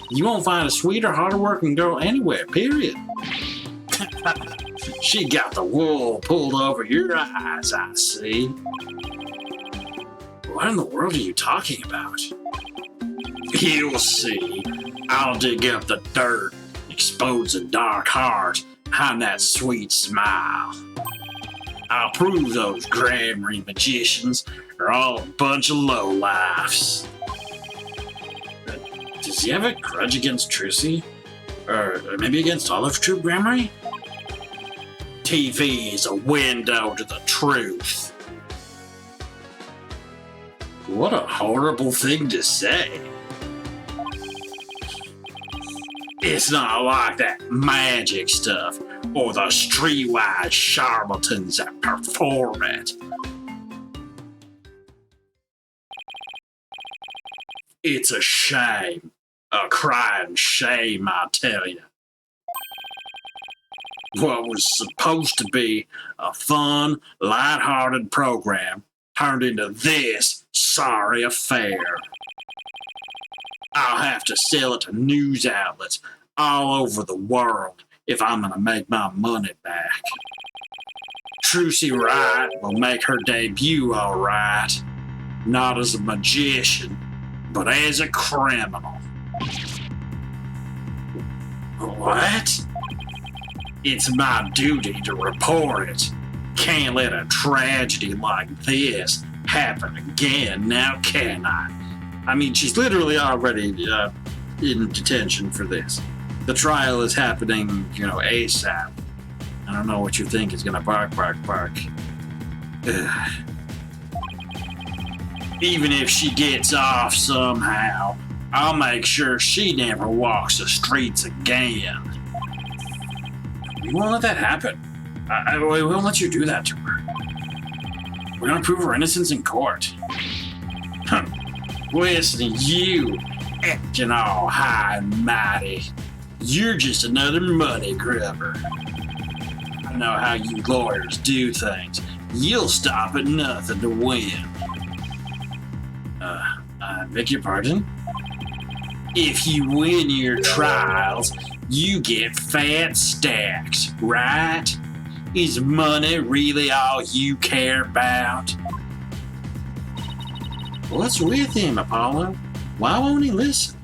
You won't find a sweeter, harder working girl anywhere, period. She got the wool pulled over your eyes, I see. What in the world are you talking about? You'll see. I'll dig up the dirt, expose the dark heart behind that sweet smile. I'll prove those grammary magicians are all a bunch of lowlifes. Does he have a grudge against Trucy? Or maybe against all of True Grammary? TV is a window to the truth. What a horrible thing to say. It's not like that magic stuff or the streetwise charlatans that perform it. It's a shame. A crying shame, I tell you. What was supposed to be a fun, light-hearted program turned into this sorry affair. I'll have to sell it to news outlets all over the world if I'm gonna make my money back. Trucy Wright will make her debut all right, not as a magician, but as a criminal. What? It's my duty to report it. Can't let a tragedy like this happen again, now can I? I mean, she's literally already in detention for this. The trial is happening, ASAP. I don't know what you think is gonna bark. Ugh. Even if she gets off somehow, I'll make sure she never walks the streets again. We won't let that happen. We won't let you do that to her. We're gonna prove her innocence in court. Listen to you, acting all high and mighty. You're just another money grubber. I know how you lawyers do things. You'll stop at nothing to win. I beg your pardon? If you win your trials, you get fat stacks, right? Is money really all you care about? What's with him, Apollo? Why won't he listen?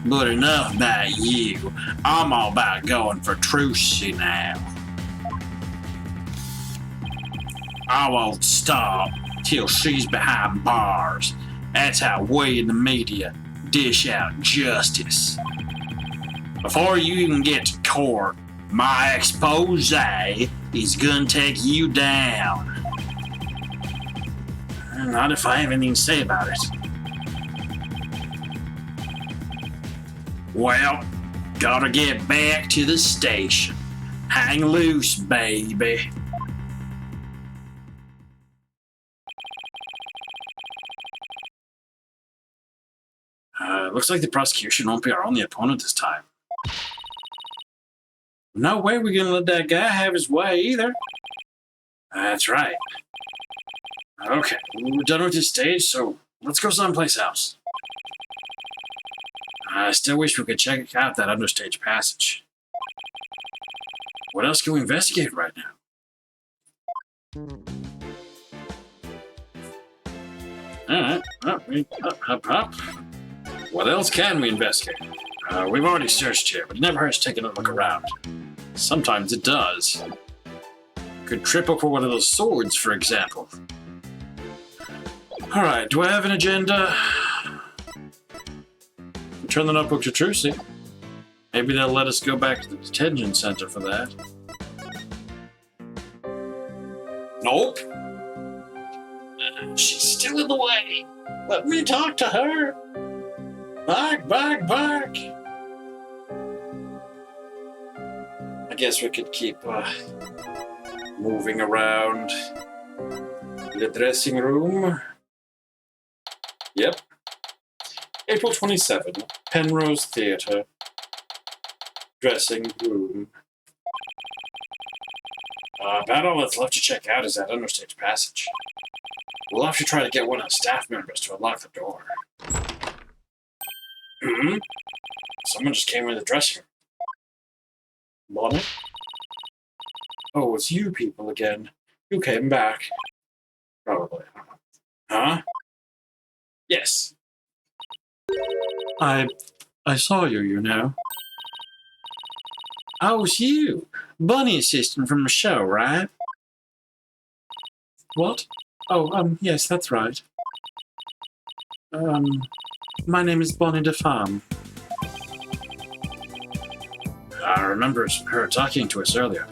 But enough about you. I'm all about going for Trucy now. I won't stop till she's behind bars. That's how we in the media dish out justice. Before you even get to court, my expose is gonna take you down. Not if I have anything to say about it. Well, gotta get back to the station. Hang loose, baby. Looks like the prosecution won't be our only opponent this time. No way we're gonna let that guy have his way either. That's right. Okay, we're done with this stage, so let's go someplace else. I still wish we could check out that understage passage. What else can we investigate right now? Alright, up. What else can we investigate? We've already searched here, but it never hurts taking a look around. Sometimes it does. Could trip over one of those swords, for example. Alright, do I have an agenda? Return the notebook to Trucy. Maybe they'll let us go back to the detention center for that. Nope. She's still in the way. Let me talk to her. Back. I guess we could keep moving around the dressing room. Yep. April 27, Penrose Theatre. Dressing room. About all that's left to check out is that understage passage. We'll have to try to get one of the staff members to unlock the door. Someone just came in the dressing room. Bonnie. Oh, it's you people again. You came back. Probably. Huh? Yes. I saw you, you know. Oh, it's you. Bunny assistant from the show, right? What? Oh, yes, that's right. My name is Bonnie DeFarm. I remember her talking to us earlier.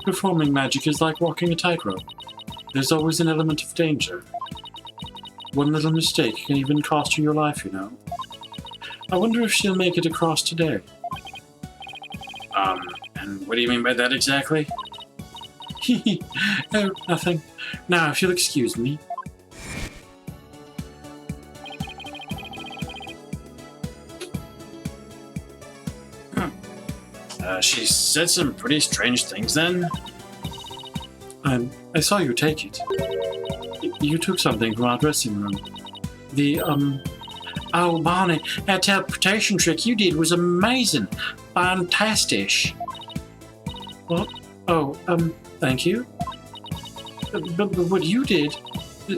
Performing magic is like walking a tightrope. There's always an element of danger. One little mistake can even cost you your life, you know. I wonder if she'll make it across today. And what do you mean by that exactly? Oh, nothing. Now, if you'll excuse me. She said some pretty strange things then. I saw you take it. You took something from our dressing room. Oh, Barney, that teleportation trick you did was amazing. Fantastic. What? Oh, thank you. But what you did,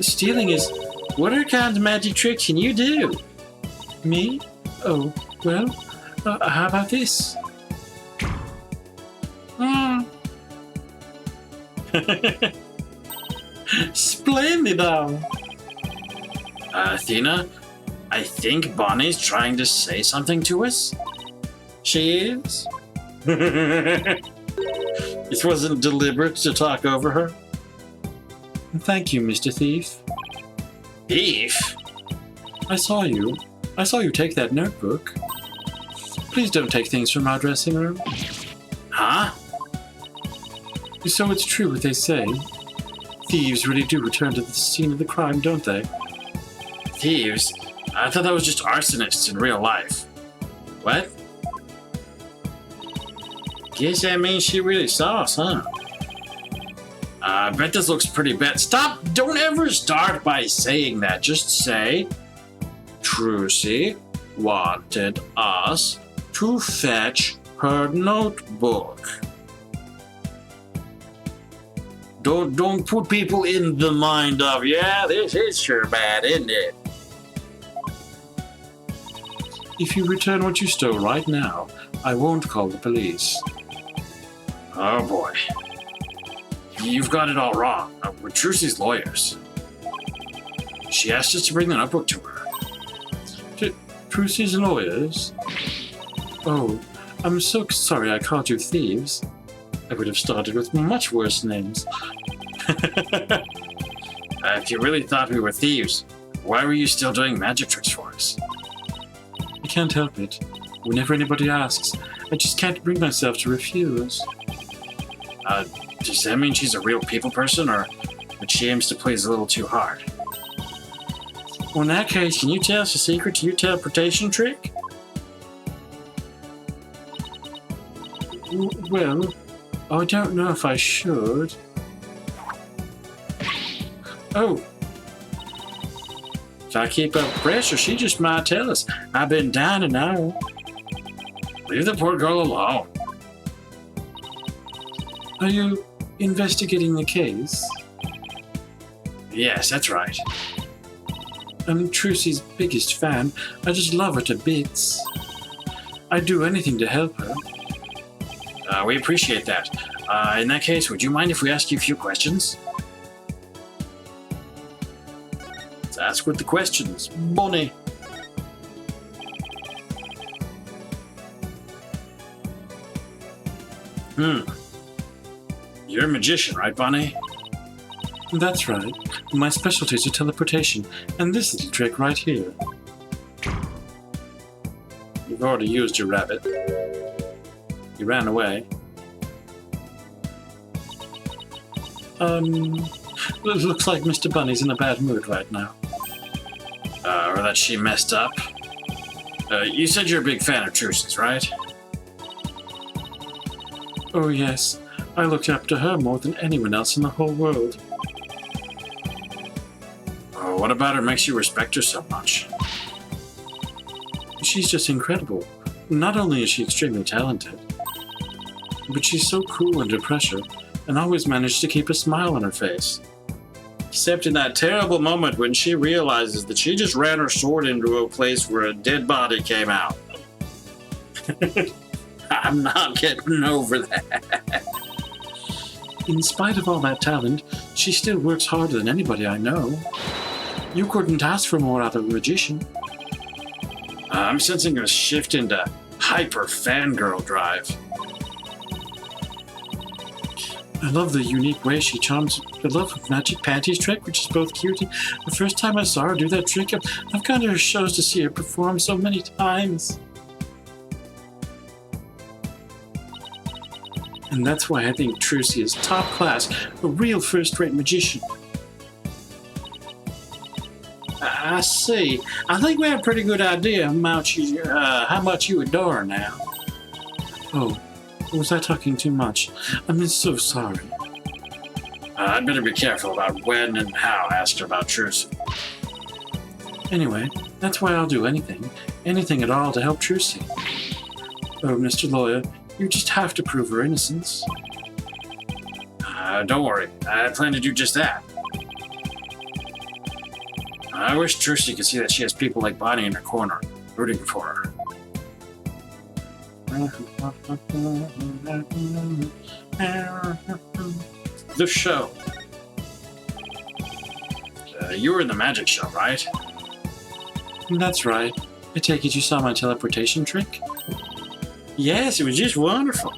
stealing is... What other kinds of magic tricks can you do? Me? Oh, well, how about this? Splendid, Athena, I think Bonnie's trying to say something to us. She is? It wasn't deliberate to talk over her. Thank you, Mr. Thief. Thief? I saw you take that notebook. Please don't take things from our dressing room. Huh? So it's true what they say. Thieves really do return to the scene of the crime, don't they? Thieves? I thought that was just arsonists in real life. What? Guess that means she really saw us, huh? I bet this looks pretty bad. Stop! Don't ever start by saying that. Just say, Trucy wanted us to fetch her notebook. Don't put people in the mind of, yeah, this is sure bad, isn't it? If you return what you stole right now, I won't call the police. Oh boy. You've got it all wrong. We're Trucy's lawyers. She asked us to bring the notebook to her. Trucy's lawyers? Oh, I'm so sorry I called you thieves. I would have started with much worse names. If you really thought we were thieves, why were you still doing magic tricks for us? I can't help it. Whenever anybody asks, I just can't bring myself to refuse. Does that mean she's a real people person, or that she aims to please a little too hard? Well, in that case, can you tell us the secret to your teleportation trick? Well, I don't know if I should. Oh. If I keep up pressure, she just might tell us. I've been dying to know. Leave the poor girl alone. Are you investigating the case? Yes, that's right. I'm Trucy's biggest fan. I just love her to bits. I'd do anything to help her. We appreciate that. In that case, would you mind if we ask you a few questions? Let's ask with the questions. Bonnie. You're a magician, right, Bonnie? That's right. My specialties are teleportation, and this little trick right here. You've already used your rabbit. You ran away. It looks like Mr. Bunny's in a bad mood right now. Or that she messed up. You said you're a big fan of Trucy's, right? Oh, yes. I look up to her more than anyone else in the whole world. Oh, what about her makes you respect her so much? She's just incredible. Not only is she extremely talented, but she's so cool under pressure and always managed to keep a smile on her face. Except in that terrible moment when she realizes that she just ran her sword into a place where a dead body came out. I'm not getting over that. In spite of all that talent, she still works harder than anybody I know. You couldn't ask for more out of a magician. I'm sensing a shift into hyper fangirl drive. I love the unique way she charms. I love her magic panties trick, which is both cute and the first time I saw her do that trick, I've gone to her shows to see her perform so many times. And that's why I think Trucy is top class, a real first-rate magician. I see. I think we have a pretty good idea how much you adore her now. Oh, was I talking too much? I'm so sorry. I'd better be careful about when and how I asked her about Trucy. Anyway, that's why I'll do anything at all to help Trucy. Oh, Mr. Lawyer, you just have to prove her innocence. Don't worry, I plan to do just that. I wish Trucy could see that she has people like Bonnie in her corner, rooting for her. The show. You were in the magic show, right? That's right. I take it you saw my teleportation trick? Yes, it was just wonderful.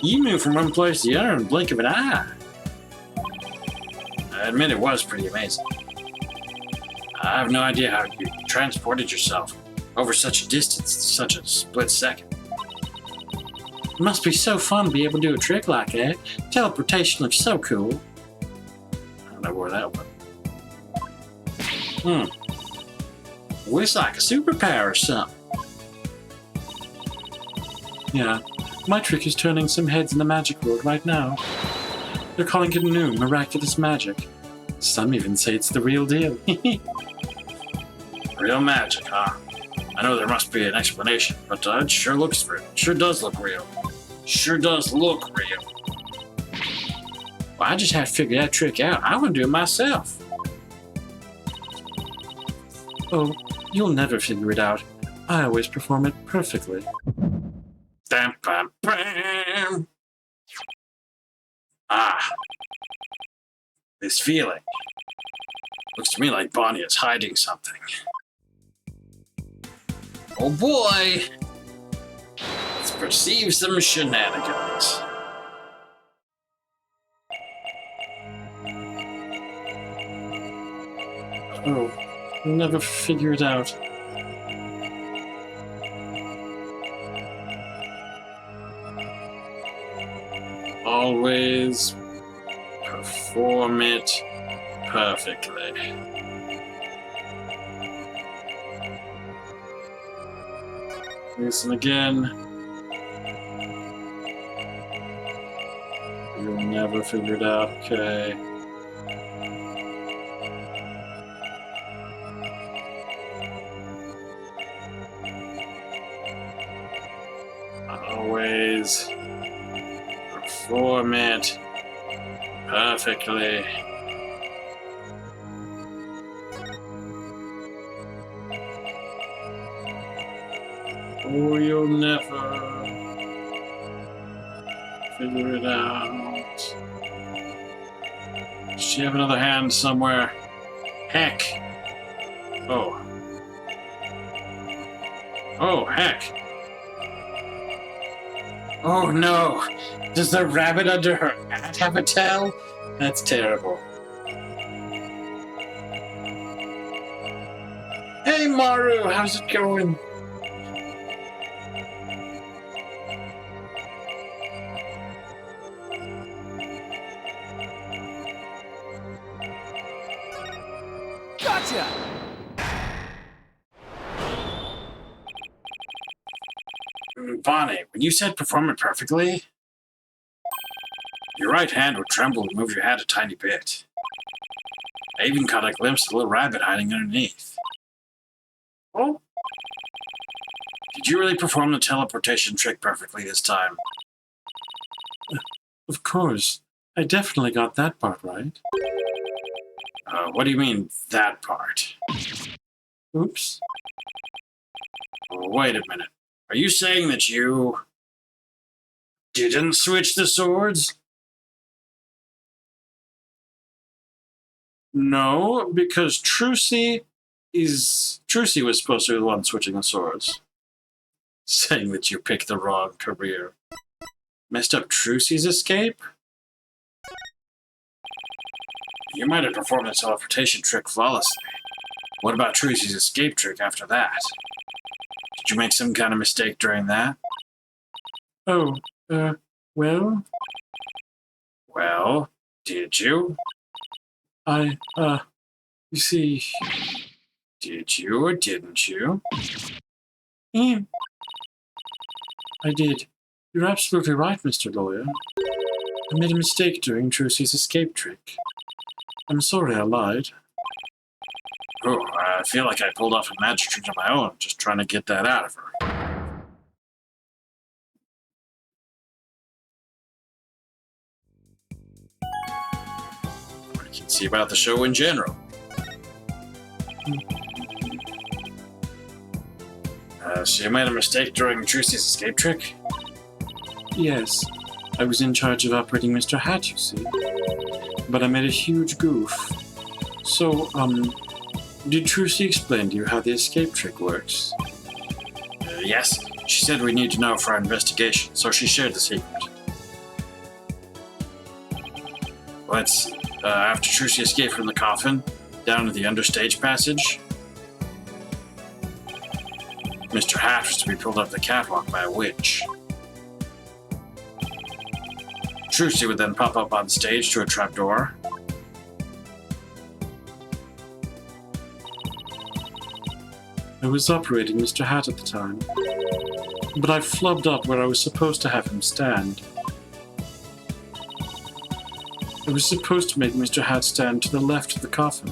You moved from one place to the other in the blink of an eye. I admit it was pretty amazing. I have no idea how you transported yourself over such a distance in such a split second. It must be so fun to be able to do a trick like that. Teleportation looks so cool. I don't know where that went. It's like a superpower or something. Yeah, my trick is turning some heads in the magic world right now. They're calling it new, miraculous magic. Some even say it's the real deal. Real magic, huh? I know there must be an explanation, but it sure looks real. Sure does look real. Sure does look real. Well, I just have to figure that trick out. I want to do it myself. Oh, you'll never figure it out. I always perform it perfectly. Bam, bam, bam. This feeling. Looks to me like Bonnie is hiding something. Oh boy! Let's perceive some shenanigans. Oh, we'll never figure it out. Always perform it perfectly. Listen again. You'll never figure it out, okay? Always perform it perfectly. Or you'll never figure it out. Does she have another hand somewhere? Heck. Oh. Oh, heck. Oh no! Does the rabbit under her hat have a tail? That's terrible. Hey Maru, how's it going? Gotcha! Bonnie, when you said perform it perfectly, your right hand would tremble and move your hat a tiny bit. I even caught a glimpse of the little rabbit hiding underneath. Oh? Did you really perform the teleportation trick perfectly this time? Of course. I definitely got that part right. What do you mean, that part? Oops. Wait a minute. Are you saying that you didn't switch the swords? No, because Trucy was supposed to be the one switching the swords. Saying that you picked the wrong career. Messed up Trucy's escape? You might have performed the teleportation trick flawlessly. What about Trucy's escape trick after that? Did you make some kind of mistake during that? Oh, well? Well, did you? You see... Did you or didn't you? I did. You're absolutely right, Mr. Lawyer. I made a mistake during Trucy's escape trick. I'm sorry I lied. Oh, I feel like I pulled off a magic trick of my own, just trying to get that out of her. I can see about the show in general. So you made a mistake during Trucy's escape trick? Yes, I was in charge of operating Mr. Hat, you see. But I made a huge goof. So, did Trucy explain to you how the escape trick works? Yes. She said we need to know for our investigation, so she shared the secret. Let's see. After Trucy escaped from the coffin, down to the understage passage, Mr. Hat was to be pulled up the catwalk by a witch. Trucy would then pop up on stage to a trapdoor. I was operating Mr. Hat at the time, but I flubbed up where I was supposed to have him stand. I was supposed to make Mr. Hat stand to the left of the coffin,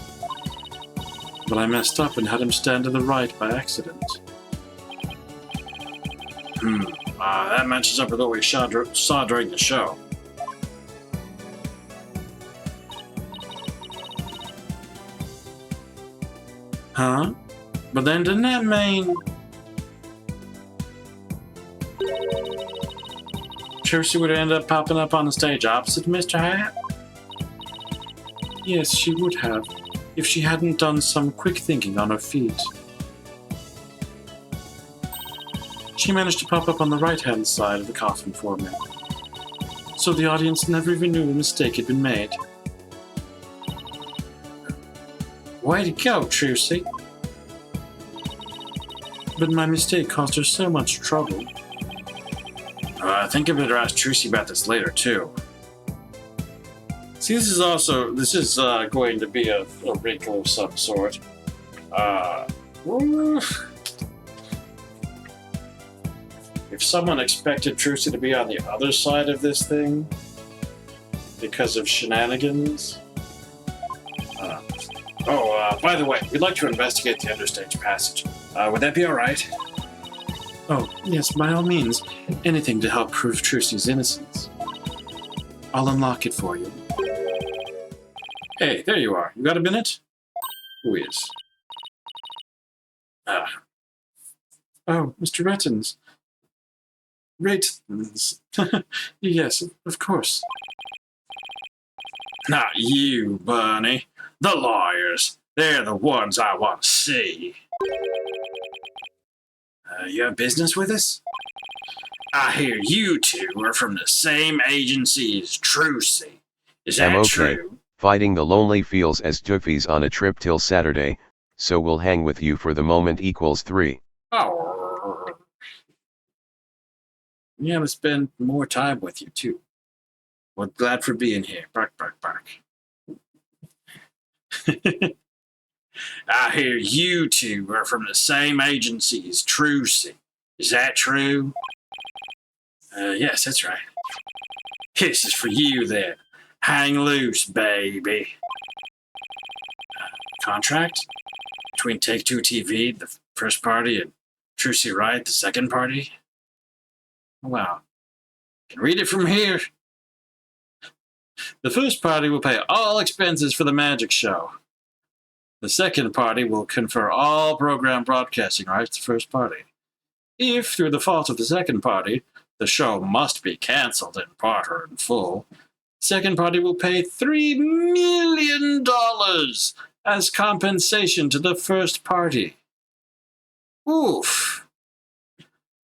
but I messed up and had him stand to the right by accident. That matches up with what we saw during the show. Huh? But then didn't that mean... Trucy would end up popping up on the stage opposite Mr. Hat? Yes, she would have, if she hadn't done some quick thinking on her feet. She managed to pop up on the right-hand side of the coffin for me, so the audience never even knew a mistake had been made. Way to go, Trucy! But my mistake caused her so much trouble. I think I better ask Trucy about this later, too. See, this is going to be a wrinkle of some sort. If someone expected Trucy to be on the other side of this thing because of shenanigans. By the way, we'd like to investigate the understage passage. Would that be alright? Oh, yes, by all means. Anything to help prove Trucy's innocence. I'll unlock it for you. Hey, there you are. You got a minute? Who is? Oh, Mr. Rettons. Rettons. Yes, of course. Not you, Bunny. The lawyers. They're the ones I want to see. You have business with us? I hear you two are from the same agency as Trucy. Is that I'm okay. true? Fighting the lonely feels as Doofy's on a trip till Saturday, so we'll hang with you for the moment equals 3. Oh. Yeah, to spend more time with you, too. Well, glad for being here. Bark, bark, bark. I hear you two are from the same agency as Trucy. Is that true? Yes, that's right. This is for you, then. Hang loose, baby. Contract? Between Take-Two TV, the first party, and Trucy Wright, the second party? Wow. Can read it from here. The first party will pay all expenses for the magic show. The second party will confer all program broadcasting rights to the first party. If, through the fault of the second party, the show must be cancelled in part or in full, the second party will pay $3 million as compensation to the first party. Oof.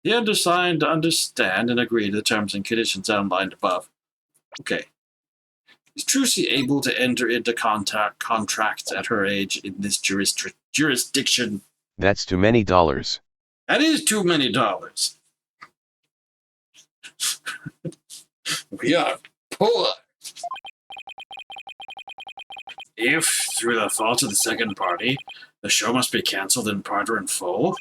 The undersigned understand and agree to the terms and conditions outlined above. Okay. Is Trucy able to enter into contracts at her age in this jurisdiction? That's too many dollars. That is too many dollars. We are poor. If, through the fault of the second party, the show must be cancelled in part or in full,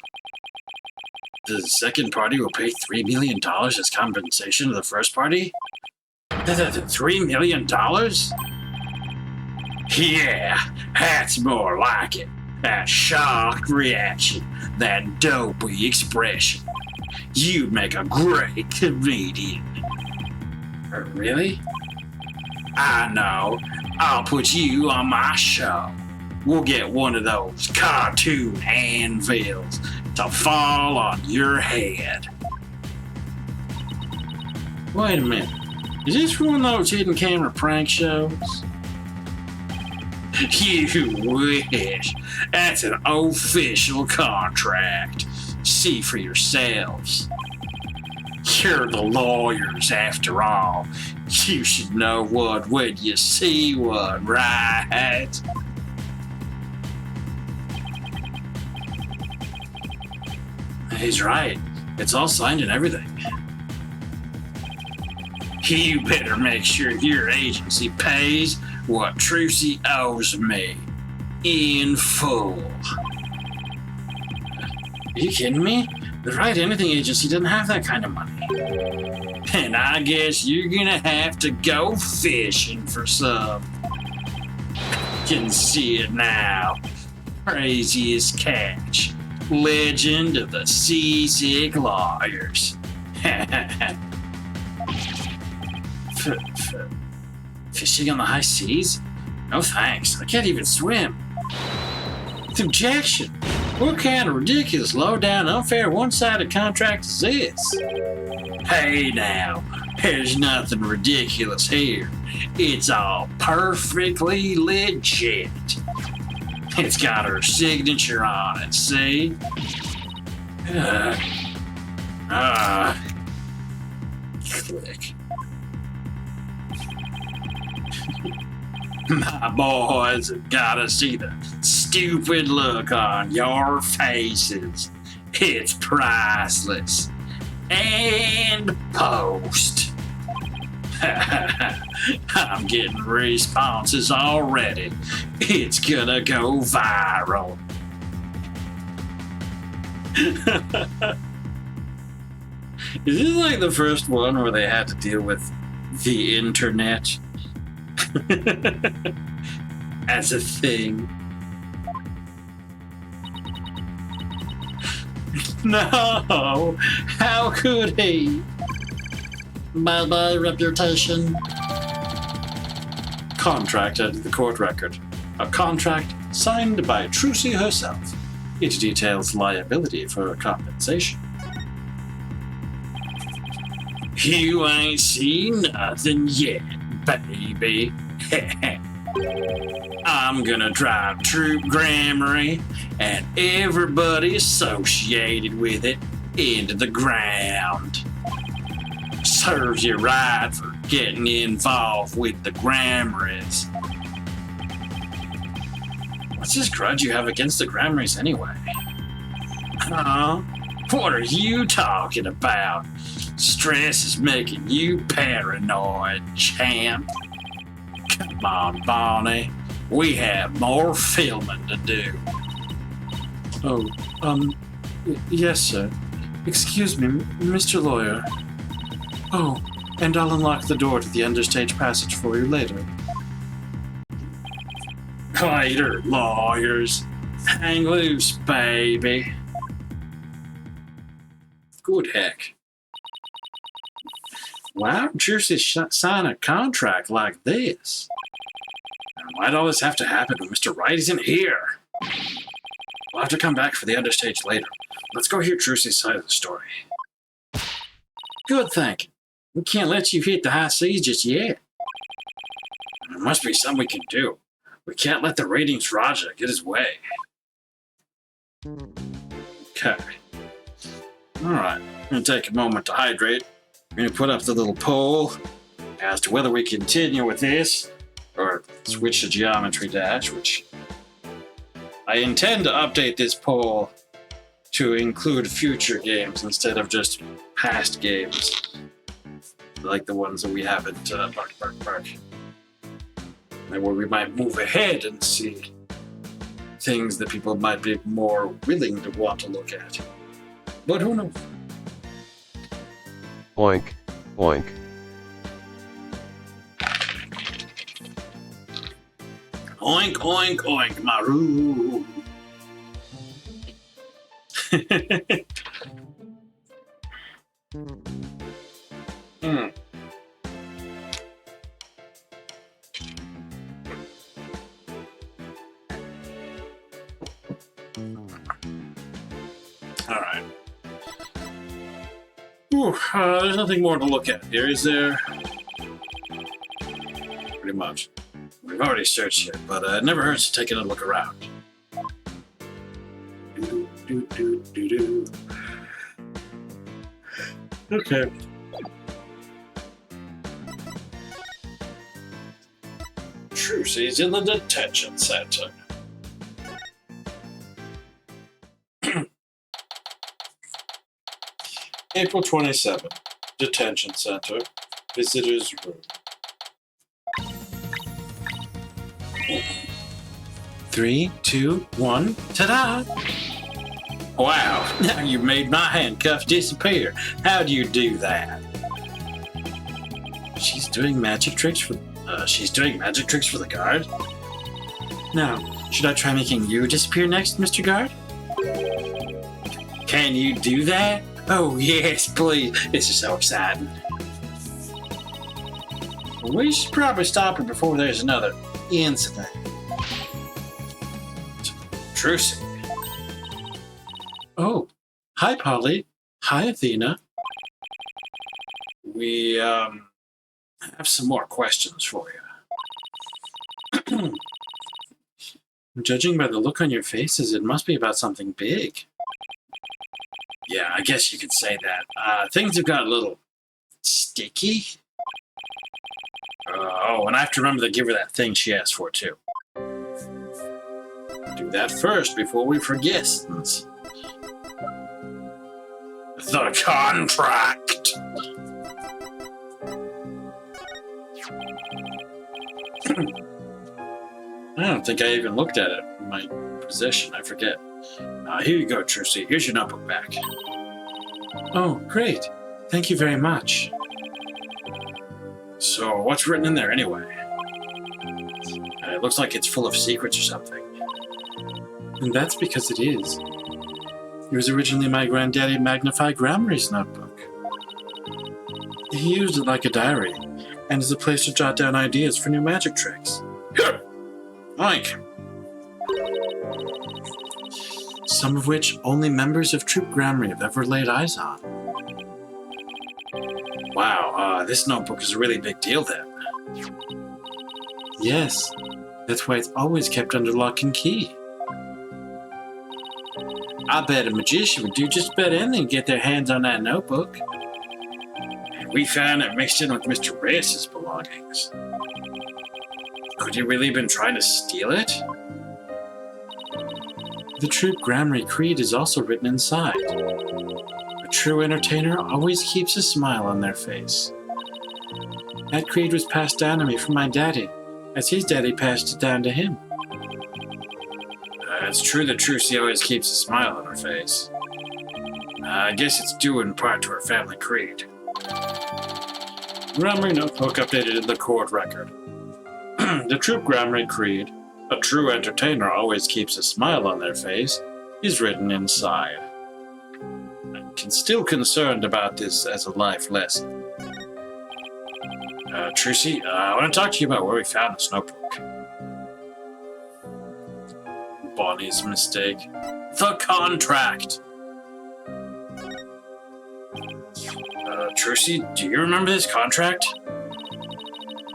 the second party will pay $3 million as compensation to the first party? $3 million? Yeah, that's more like it. That shocked reaction, that dopey expression. You'd make a great comedian. Really? I know. I'll put you on my show. We'll get one of those cartoon anvils to fall on your head. Wait a minute. Is this one of those hidden camera prank shows? You wish. That's an official contract. See for yourselves. You're the lawyers, after all. You should know one when you see one, right? He's right. It's all signed and everything. You better make sure your agency pays what Trucy owes me. In full. Are you kidding me? The Right Anything agency doesn't have that kind of money. And I guess you're gonna have to go fishing for some. Can see it now. Craziest catch. Legend of the seasick lawyers. Fishing on the high seas? No thanks. I can't even swim. It's objection. What kind of ridiculous, low-down, unfair, one-sided contract is this? Hey now, there's nothing ridiculous here. It's all perfectly legit. It's got her signature on it, see? Click. My boys have gotta see the stupid look on your faces. It's priceless. And post. I'm getting responses already. It's gonna go viral. Is this like the first one where they had to deal with the internet? As a thing. No! How could he? Bye-bye, reputation. Contract out of the court record. A contract signed by Trucy herself. It details liability for compensation. You ain't seen nothing yet, baby. I'm gonna drive Troop Grammary and everybody associated with it into the ground. Serves you right for getting involved with the Grammarys. What's this grudge you have against the Grammarys anyway? Huh? What are you talking about? Stress is making you paranoid, champ. Come on, Bonnie. We have more filming to do. Oh, yes, sir. Excuse me, Mr. Lawyer. Oh, and I'll unlock the door to the understage passage for you later. Later, lawyers. Hang loose, baby. Good heck. Why would Jersey sign a contract like this? And why'd all this have to happen when Mr. Wright isn't here? We'll have to come back for the understage later. Let's go hear Trucy's side of the story. Good thinking. We can't let you hit the high seas just yet. There must be something we can do. We can't let the ratings Raja get his way. Okay. Alright, I'm going to take a moment to hydrate. I'm going to put up the little poll as to whether we continue with this or switch to Geometry Dash, which I intend to update this poll to include future games instead of just past games, like the ones that we haven't Bark. And where we might move ahead and see things that people might be more willing to want to look at. But who knows? Oink, oink. Oink, oink, oink, Maru. All right. There's nothing more to look at here, is there? Pretty much. We've already searched here, but it never hurts to take a look around. Okay. Trucy's in the detention center. April 27, detention center, visitors room. 3, 2, 1, ta-da! Wow, now you made my handcuffs disappear. How do you do that? She's doing magic tricks for the guard? Now, should I try making you disappear next, Mr. Guard? Can you do that? Oh, yes, please. This is so exciting. We should probably stop her before there's another incident. Trucy. Oh, hi, Polly. Hi, Athena. We, have some more questions for you. Judging by the look on your faces, it must be about something big. Yeah, I guess you could say that. Things have got a little sticky. And I have to remember to give her that thing she asked for, too. Do that first before we forget. The contract! I don't think I even looked at it in my possession. I forget. Here you go, Trucy. Here's your notebook back. Oh, great. Thank you very much. So, what's written in there anyway? It looks like it's full of secrets or something. And that's because it is. It was originally my granddaddy Magnify Grammary's notebook. He used it like a diary, and as a place to jot down ideas for new magic tricks. Here! Oink! Some of which only members of Troop Grammarly have ever laid eyes on. Wow, this notebook is a really big deal then. Yes, that's why it's always kept under lock and key. I bet a magician would do just about anything to get their hands on that notebook. And we found it mixed in with Mr. Reyes's belongings. Could he really have been trying to steal it? The Troop Grammarly Creed is also written inside. A true entertainer always keeps a smile on their face. That creed was passed down to me from my daddy, as his daddy passed it down to him. It's true that Trucy always keeps a smile on her face. I guess it's due in part to her family creed. Grammarly notebook updated in the court record. The Troop Grammarly Creed, a true entertainer always keeps a smile on their face, is written inside. still concerned about this as a life lesson. Trucy, I want to talk to you about where we found this notebook. Bonnie's mistake. The contract! Trucy, do you remember this contract?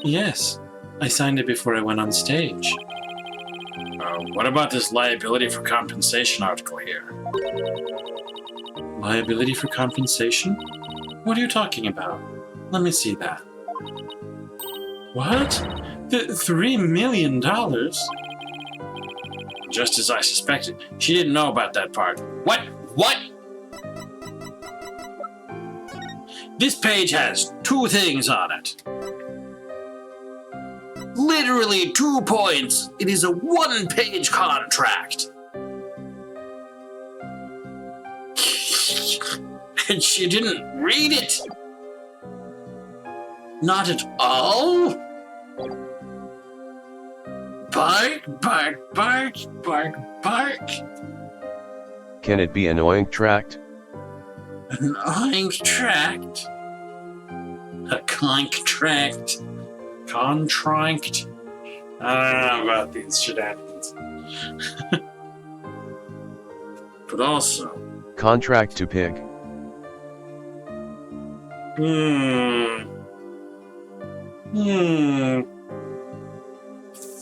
Yes, I signed it before I went on stage. What about this liability for compensation article here? Liability for compensation? What are you talking about? Let me see that. What? $3 million? Just as I suspected. She didn't know about that part. What? What? This page has 2 things on it. Literally 2 points. It is a 1-page contract. And she didn't read it. Not at all. Bark, bark, bark, bark, bark. Can it be an oink tract? An oink tract. A conk tract. Contract. I don't know about these shenanigans. But also. Contract to pick. Hmm.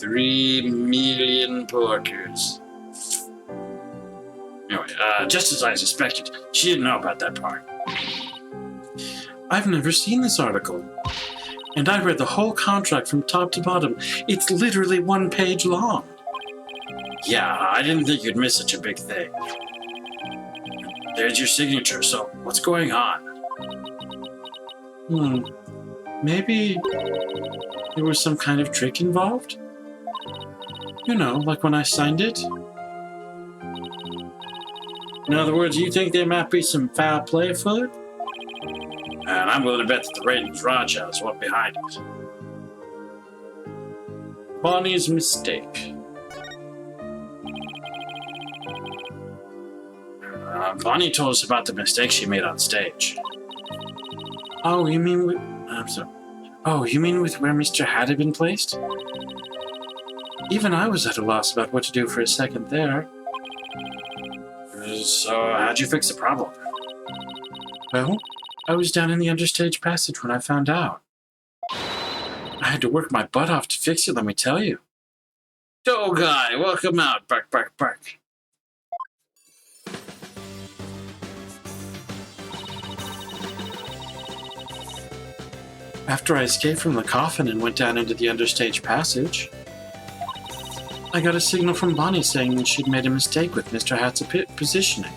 3 million porkers. Anyway, just as I suspected, she didn't know about that part. I've never seen this article. And I read the whole contract from top to bottom. It's literally 1 page long. Yeah, I didn't think you'd miss such a big thing. There's your signature, so what's going on? Maybe there was some kind of trick involved? You know, like when I signed it? In other words, you think there might be some foul play afoot? And I'm willing to bet that the ratings Raja is what behind it. Bonnie's mistake. Bonnie told us about the mistake she made on stage. Oh, you mean with... I'm sorry. Oh, you mean with where Mr. Hat had been placed? Even I was at a loss about what to do for a second there. So, how'd you fix the problem? Well, I was down in the understage passage when I found out. I had to work my butt off to fix it, let me tell you. Doe guy, welcome out. Bark, bark, bark. After I escaped from the coffin and went down into the understage passage, I got a signal from Bonnie saying that she'd made a mistake with Mr. Hat's positioning.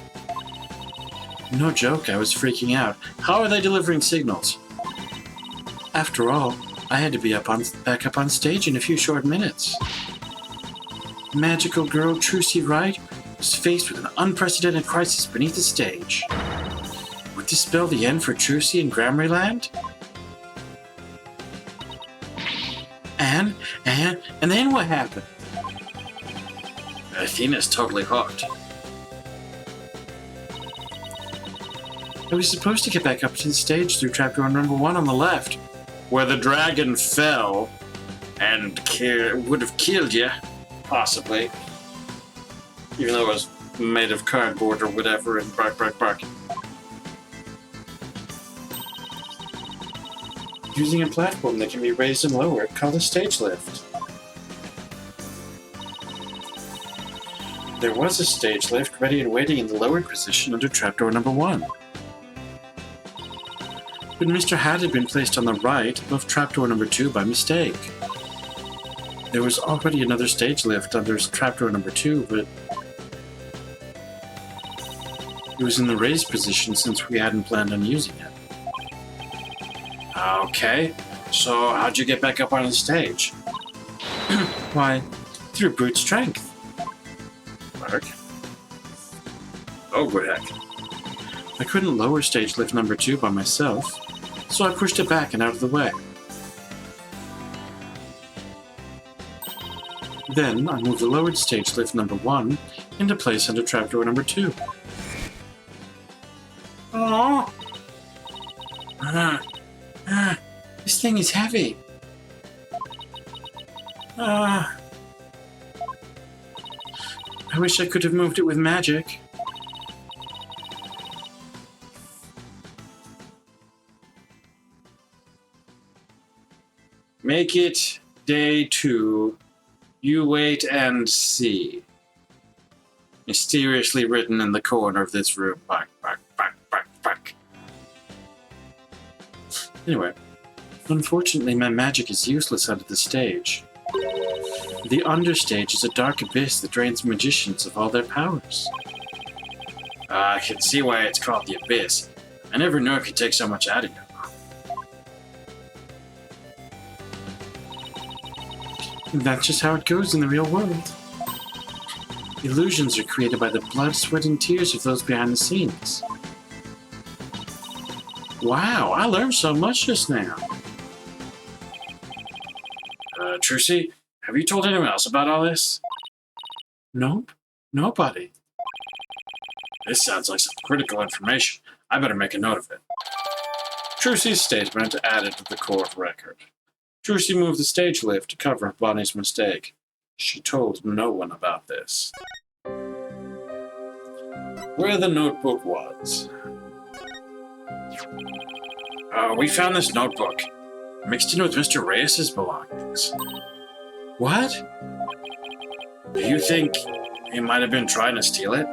No joke, I was freaking out. How are they delivering signals? After all, I had to be back up on stage in a few short minutes. Magical girl Trucy Wright was faced with an unprecedented crisis beneath the stage. Would this spell the end for Trucy in Grammaryland? And then what happened? Athena's totally hooked. I was supposed to get back up to the stage through trapdoor number 1 on the left, Where the dragon fell and would have killed you, possibly. Even though it was made of cardboard or whatever, and bark, bark, bark. using a platform that can be raised and lowered called a stage lift. There was a stage lift ready and waiting in the lowered position under trapdoor number 1. But Mr. Hat had been placed on the right above trapdoor number 2 by mistake. There was already another stage lift under trapdoor number 2, but it was in the raised position since we hadn't planned on using it. Okay, so how'd you get back up on the stage? Why, through brute strength. Mark? Oh, good heck. I couldn't lower stage lift number 2 by myself, so I pushed it back and out of the way. Then I moved the lowered stage lift number 1 into place under trapdoor number 2. This thing is heavy. I wish I could have moved it with magic. Make it day 2. You wait and see. Mysteriously written in the corner of this room. Back. Anyway, unfortunately my magic is useless under the stage. The understage is a dark abyss that drains magicians of all their powers. I can see why it's called the Abyss. I never knew it could take so much out of you. That's just how it goes in the real world. Illusions are created by the blood, sweat, and tears of those behind the scenes. Wow, I learned so much just now. Trucy, have you told anyone else about all this? Nope, nobody. This sounds like some critical information. I better make a note of it. Trucy's statement added to the court record. Trucy moved the stage lift to cover up Bonnie's mistake. She told no one about this. Where the notebook was. We found this notebook, mixed in with Mr. Reyes's belongings. What? Do you think he might have been trying to steal it?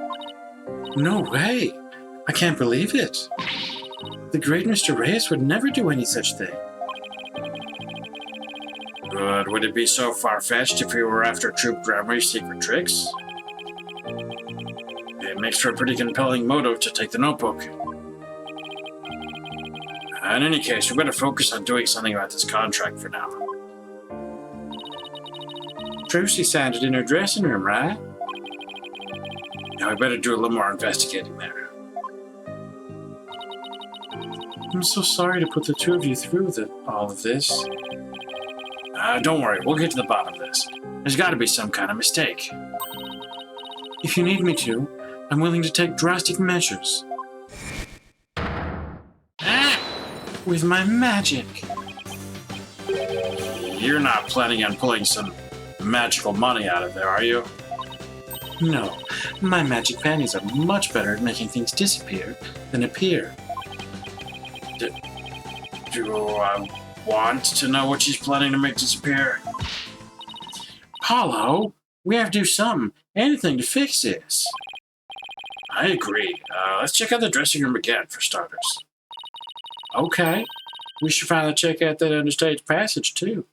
No way. I can't believe it. The great Mr. Reyes would never do any such thing. Good. Would it be so far-fetched if we were after Troop Gramarye's secret tricks? It makes for a pretty compelling motive to take the notebook. In any case, we better focus on doing something about this contract for now. Trucy signed it in her dressing room, right? Now we better do a little more investigating there. I'm so sorry to put the two of you through all of this. Don't worry, we'll get to the bottom of this. There's got to be some kind of mistake. If you need me to, I'm willing to take drastic measures. With my magic. You're not planning on pulling some magical money out of there, are you? No, my magic panties are much better at making things disappear than appear. Do I want to know what she's planning to make disappear? Paulo, we have to do something, anything to fix this. I agree. Let's check out the dressing room again, for starters. Okay. We should finally check out that understage passage, too.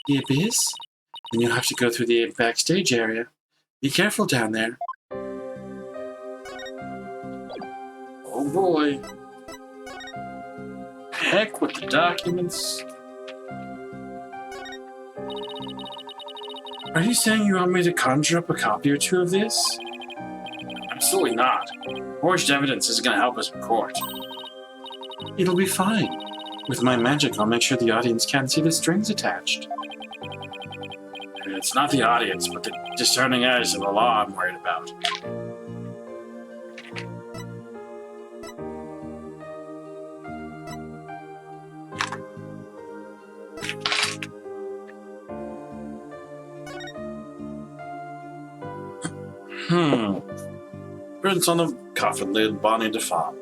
The abyss? Then you'll have to go through the backstage area. Be careful down there. Oh boy. Heck with the documents. Are you saying you want me to conjure up a copy or two of this? Absolutely not. Forged evidence isn't going to help us in court. It'll be fine. With my magic, I'll make sure the audience can't see the strings attached. It's not the audience, but the discerning eyes of the law I'm worried about. Prints on the coffin lid, Bonnie DeFon.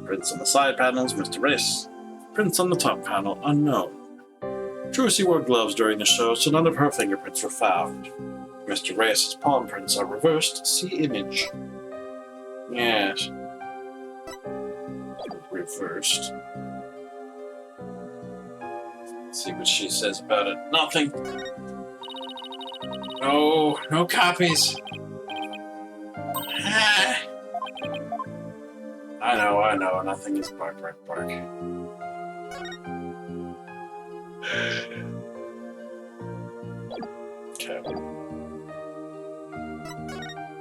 Prints on the side panels, Mr. Reyes. Prints on the top panel, unknown. Trucy wore gloves during the show, so none of her fingerprints were found. Mr. Reyes' palm prints are reversed. See image. Yes. Reversed. Let's see what she says about it. Nothing. No copies. I know. Nothing is bark. Okay.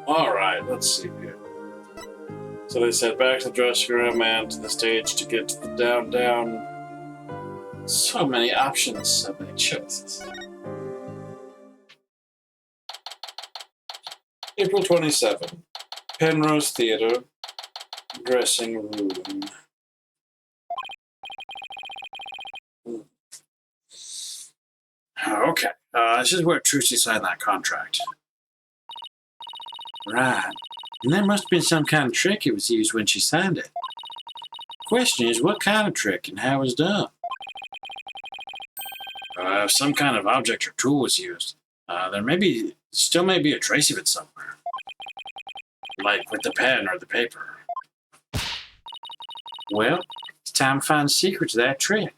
Alright, let's see here. So they said back to the dressing room and to the stage to get to the down. So many options, so many choices. April 27. Penrose Theatre. Dressing room. Okay. This is where Trucy signed that contract. Right. And there must have been some kind of trick it was used when she signed it. Question is, what kind of trick and how it was done? Some kind of object or tool was used. There still may be a trace of it somewhere. Like with the pen or the paper. Well, it's time to find the secret to that trick.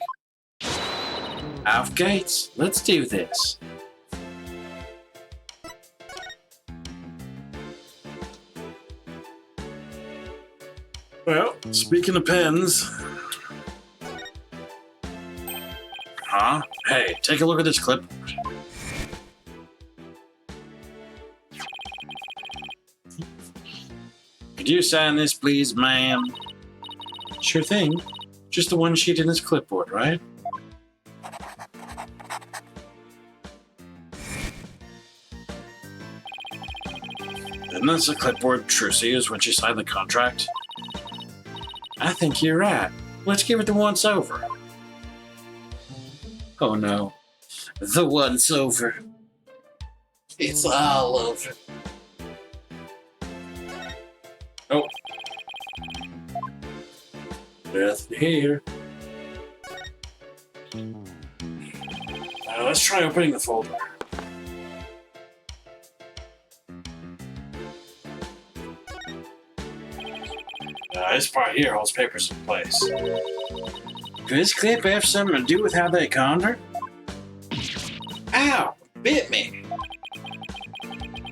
Off gates. Let's do this. Well, speaking of pens. Huh? Hey, take a look at this clipboard. Could you sign this, please, ma'am? Sure thing. Just the one sheet in this clipboard, right? Isn't this a clipboard Trucy used when she signed the contract? I think you're right. Let's give it the once over. Oh no. The once over. It's all over. Oh. Nothing here. Let's try opening the folder. This part here holds papers in place. Could this clip have something to do with how they conned her? Ow! Bit me!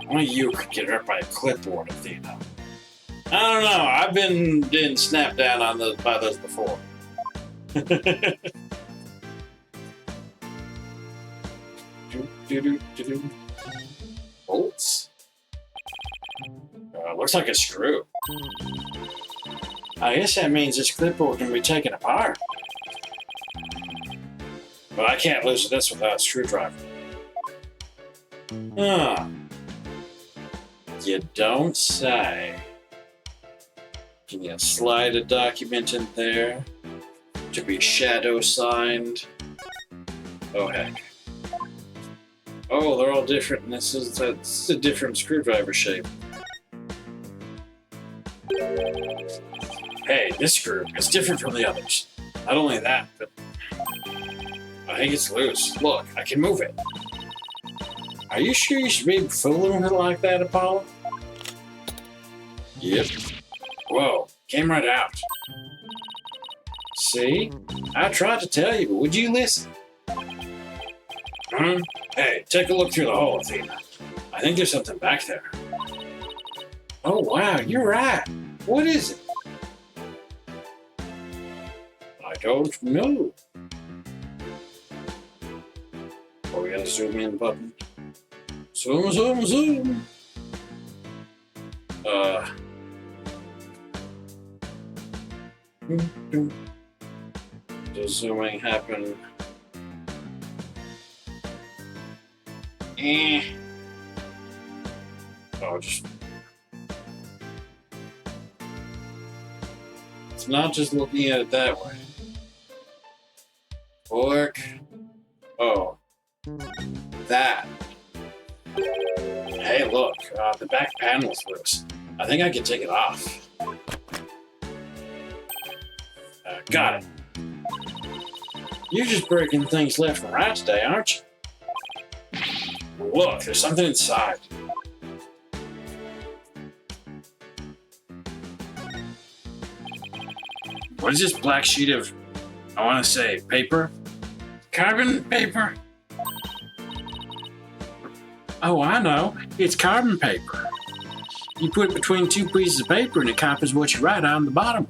Only you could get hurt by a clipboard, Athena. I don't know. I've been snapped down on by those before. Bolts? Looks like a screw. I guess that means this clipboard can be taken apart. But I can't loosen this without a screwdriver. Huh. You don't say. Can you slide a document in there to be shadow signed? Oh heck. Oh, they're all different, and this is a different screwdriver shape. Hey, this screw is different from the others. Not only that, but I think it's loose. Look, I can move it. Are you sure you should be fooling with it like that, Apollo? Yep. Whoa, came right out. See? I tried to tell you, but would you listen? Hey, take a look through the hole, Athena. I think there's something back there. Oh, wow, you're right. What is it? I don't know. Oh, we got a zoom in button. Zoom, zoom, zoom. Does zooming happen? Oh, just. It's not just looking at it that way. Fork. Oh. That. Hey, look. The back panel's loose. I think I can take it off. Got it. You're just breaking things left and right today, aren't you? Look, there's something inside. What is this black sheet of, I want to say, paper? Carbon paper? Oh, I know. It's carbon paper. You put it between two pieces of paper and it copies what you write on the bottom.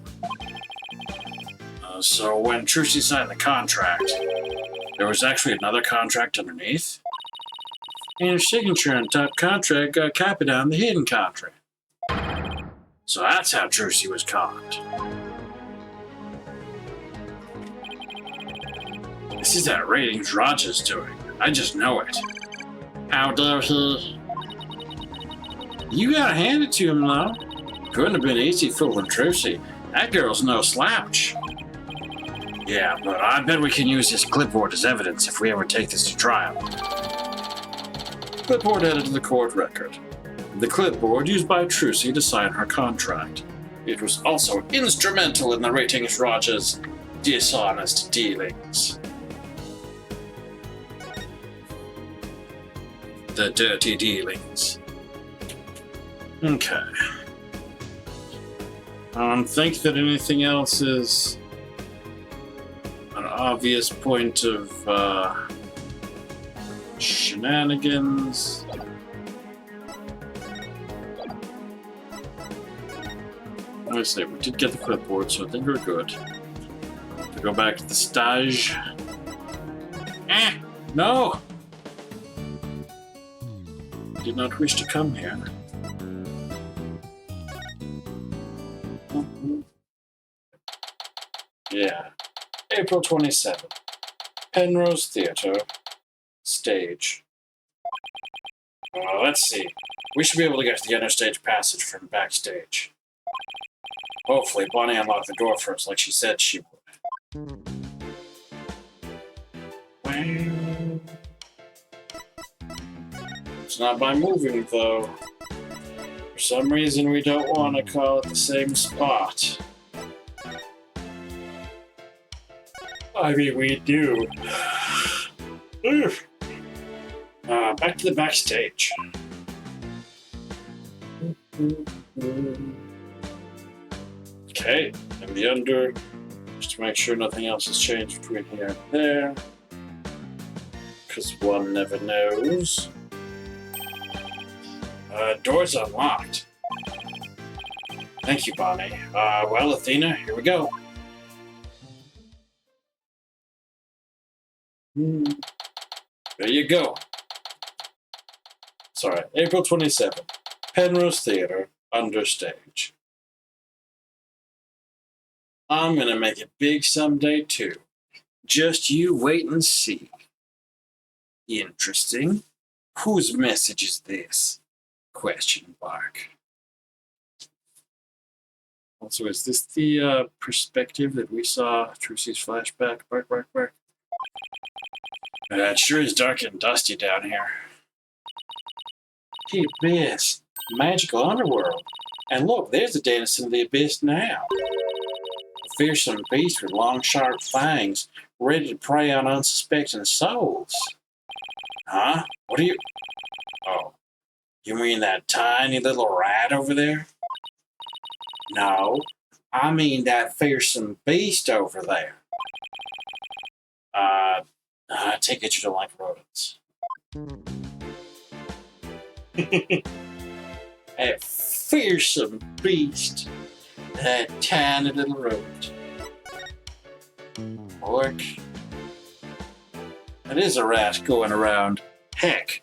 So when Trucy signed the contract, there was actually another contract underneath? And her signature on top contract got copied on the hidden contract. So that's how Trucy was conned. This is that ratings Raj is doing. I just know it. How dare he? You gotta hand it to him, though. Couldn't have been easy fooling Trucy. That girl's no slouch. Yeah, but I bet we can use this clipboard as evidence if we ever take this to trial. Clipboard added to the court record. The clipboard used by Trucy to sign her contract. It was also instrumental in narrating Raja's dishonest dealings. The dirty dealings. Okay. I don't think that anything else is an obvious point of shenanigans. I say we did get the clipboard, so I think we're good. To go back to the stage. No! Did not wish to come here. Yeah. April 27th. Penrose Theatre. Stage. Let's see. We should be able to get to the interstage passage from backstage. Hopefully, Bonnie unlocked the door for us like she said she would. It's not by moving, though. For some reason, we don't want to call it the same spot. I mean, we do. Back to the backstage. Okay, and the under, just to make sure nothing else has changed between here and there. Because one never knows. Door's unlocked. Thank you, Bonnie. Well, Athena, here we go. There you go. Sorry, April 27th. Penrose Theatre, understage. I'm gonna make it big someday, too. Just you wait and see. Interesting. Whose message is this? Question mark. Also, is this the perspective that we saw Trucy's flashback? Bark. It sure is dark and dusty down here. The Abyss. Magical underworld. And look, there's the denizen of the Abyss now. A fearsome beast with long, sharp fangs, ready to prey on unsuspecting souls. Huh? What are you... Oh. You mean that tiny little rat over there? No. I mean that fearsome beast over there. I take it you don't like rodents. That fearsome beast. That tiny little rodent. Orc. That is a rat going around. Heck.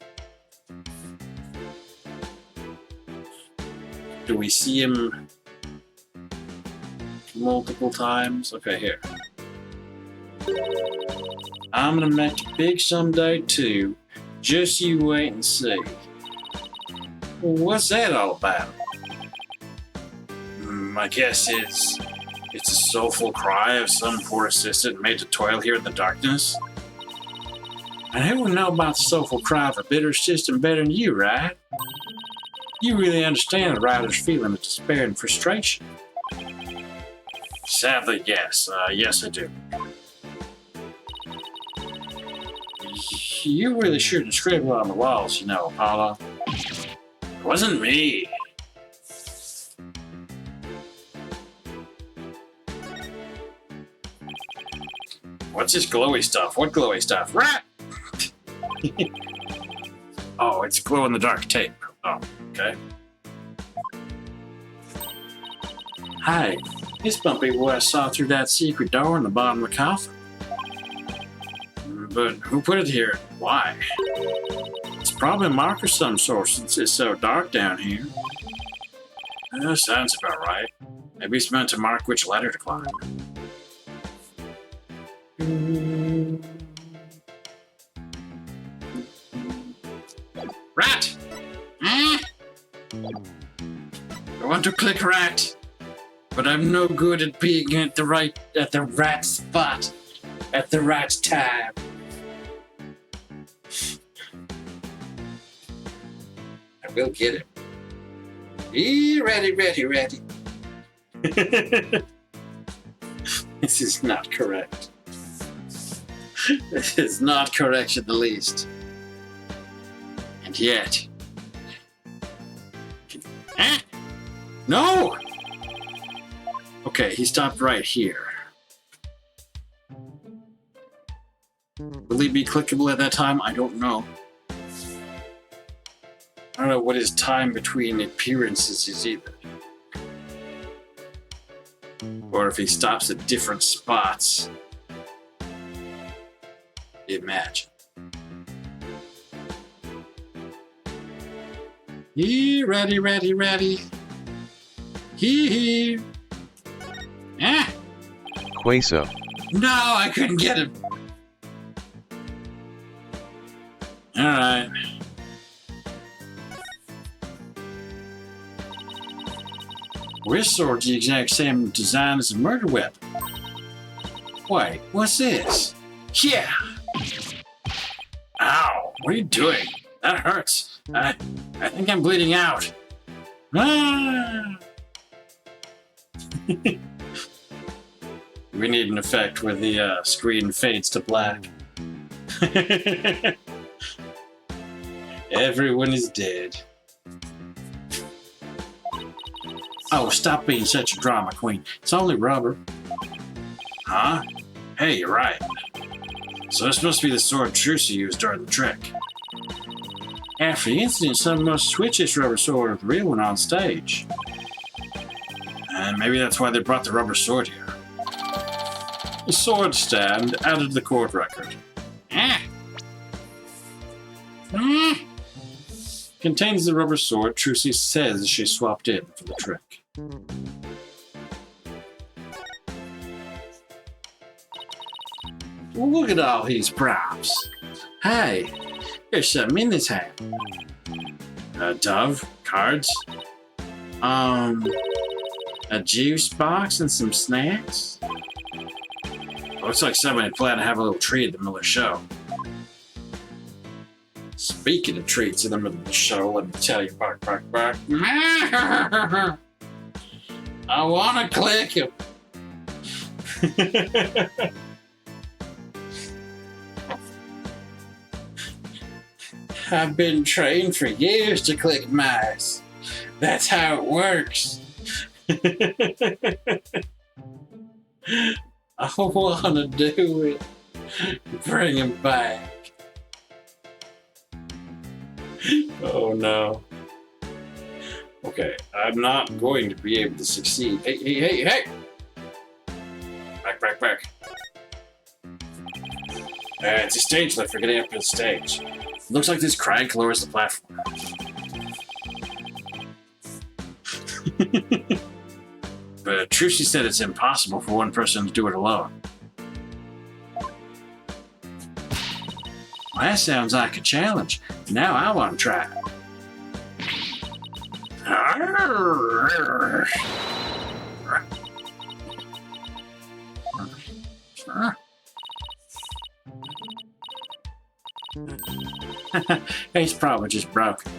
Do we see him multiple times? Okay, here. I'm gonna make it big someday too. Just you wait and see. What's that all about? My guess is it's a soulful cry of some poor assistant made to toil here in the darkness. And who would know about the soulful cry of a bitter assistant better than you, right? You really understand the writer's feeling of despair and frustration. Sadly, yes. Yes, I do. You really shouldn't scribble on the walls, you know, Apollo. It wasn't me. What's this glowy stuff? What glowy stuff? Rat! Oh, it's glow-in-the-dark tape. Oh, okay. Hey, this might be what I saw through that secret door in the bottom of the coffin. But who put it here? Why? It's probably a mark of some sort since it's so dark down here. Sounds about right. Maybe it's meant to mark which ladder to climb. Rat! I want to click rat, but I'm no good at being at the right rat spot. at the right time. I will get him. Ready. This is not correct. This is not correct in the least. And yet... Ah! No! Okay, he stopped right here. Will he be clickable at that time? I don't know. I don't know what his time between appearances is either. Or if he stops at different spots. Imagine. Ready. Hee. Ah! Queso. No, I couldn't get him. Alright. Wrist sword's the exact same design as a murder weapon. Wait, what's this? Yeah! Ow! What are you doing? That hurts. I think I'm bleeding out. Ah! We need an effect where the screen fades to black. Everyone is dead. Oh, stop being such a drama queen. It's only rubber. Huh? Hey, you're right. So this must be the sword Trucy used during the trick. After the incident, someone must switch this rubber sword with the real one on stage. And maybe that's why they brought the rubber sword here. The sword stand added to the court record. Contains the rubber sword Trucy says she swapped in for the trick. Look at all these props. Hey, there's something in this hat. A dove, cards, a juice box and some snacks. Looks like somebody planned to have a little treat in the middle of the show. Speaking of treats in the middle of the show, let me tell you, bark. I want to click him. I've been trained for years to click mice. That's how it works. I want to do it. Bring him back. Oh no. Okay, I'm not going to be able to succeed. Hey! Back. It's a stage lift for getting up to the stage. Looks like this crag lowers the platform. But Trucy said it's impossible for one person to do it alone. Well, that sounds like a challenge. Now I want to try it. He's probably just broken.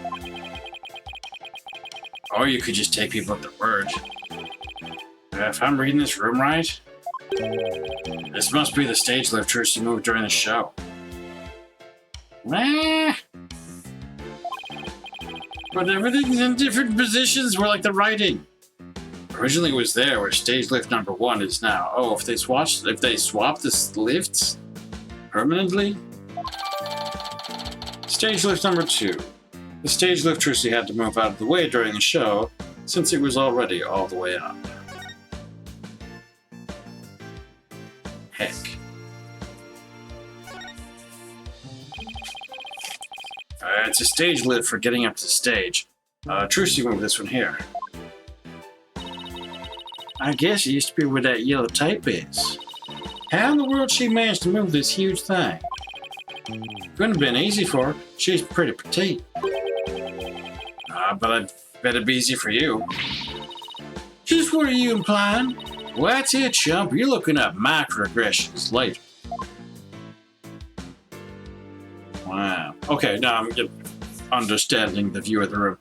Or you could just take people at their word. If I'm reading this room right, this must be the stage lift Trucy moved during the show. But everything's in different positions. We're like the writing. Originally it was there where stage lift number 1 is now. Oh, if they swap this lift permanently? Stage lift number 2. The stage lift Trucy had to move out of the way during the show since it was already all the way up. Heck. It's a stage lift for getting up to the stage. Trucy moved this one here. I guess it used to be where that yellow tape is. How in the world she managed to move this huge thing? Couldn't have been easy for her. She's pretty petite. But I bet it'd be easy for you. Just what are you implying? Well, that's it, chump. You're looking up microaggressions later. Wow. Okay, now I'm understanding the view of the room.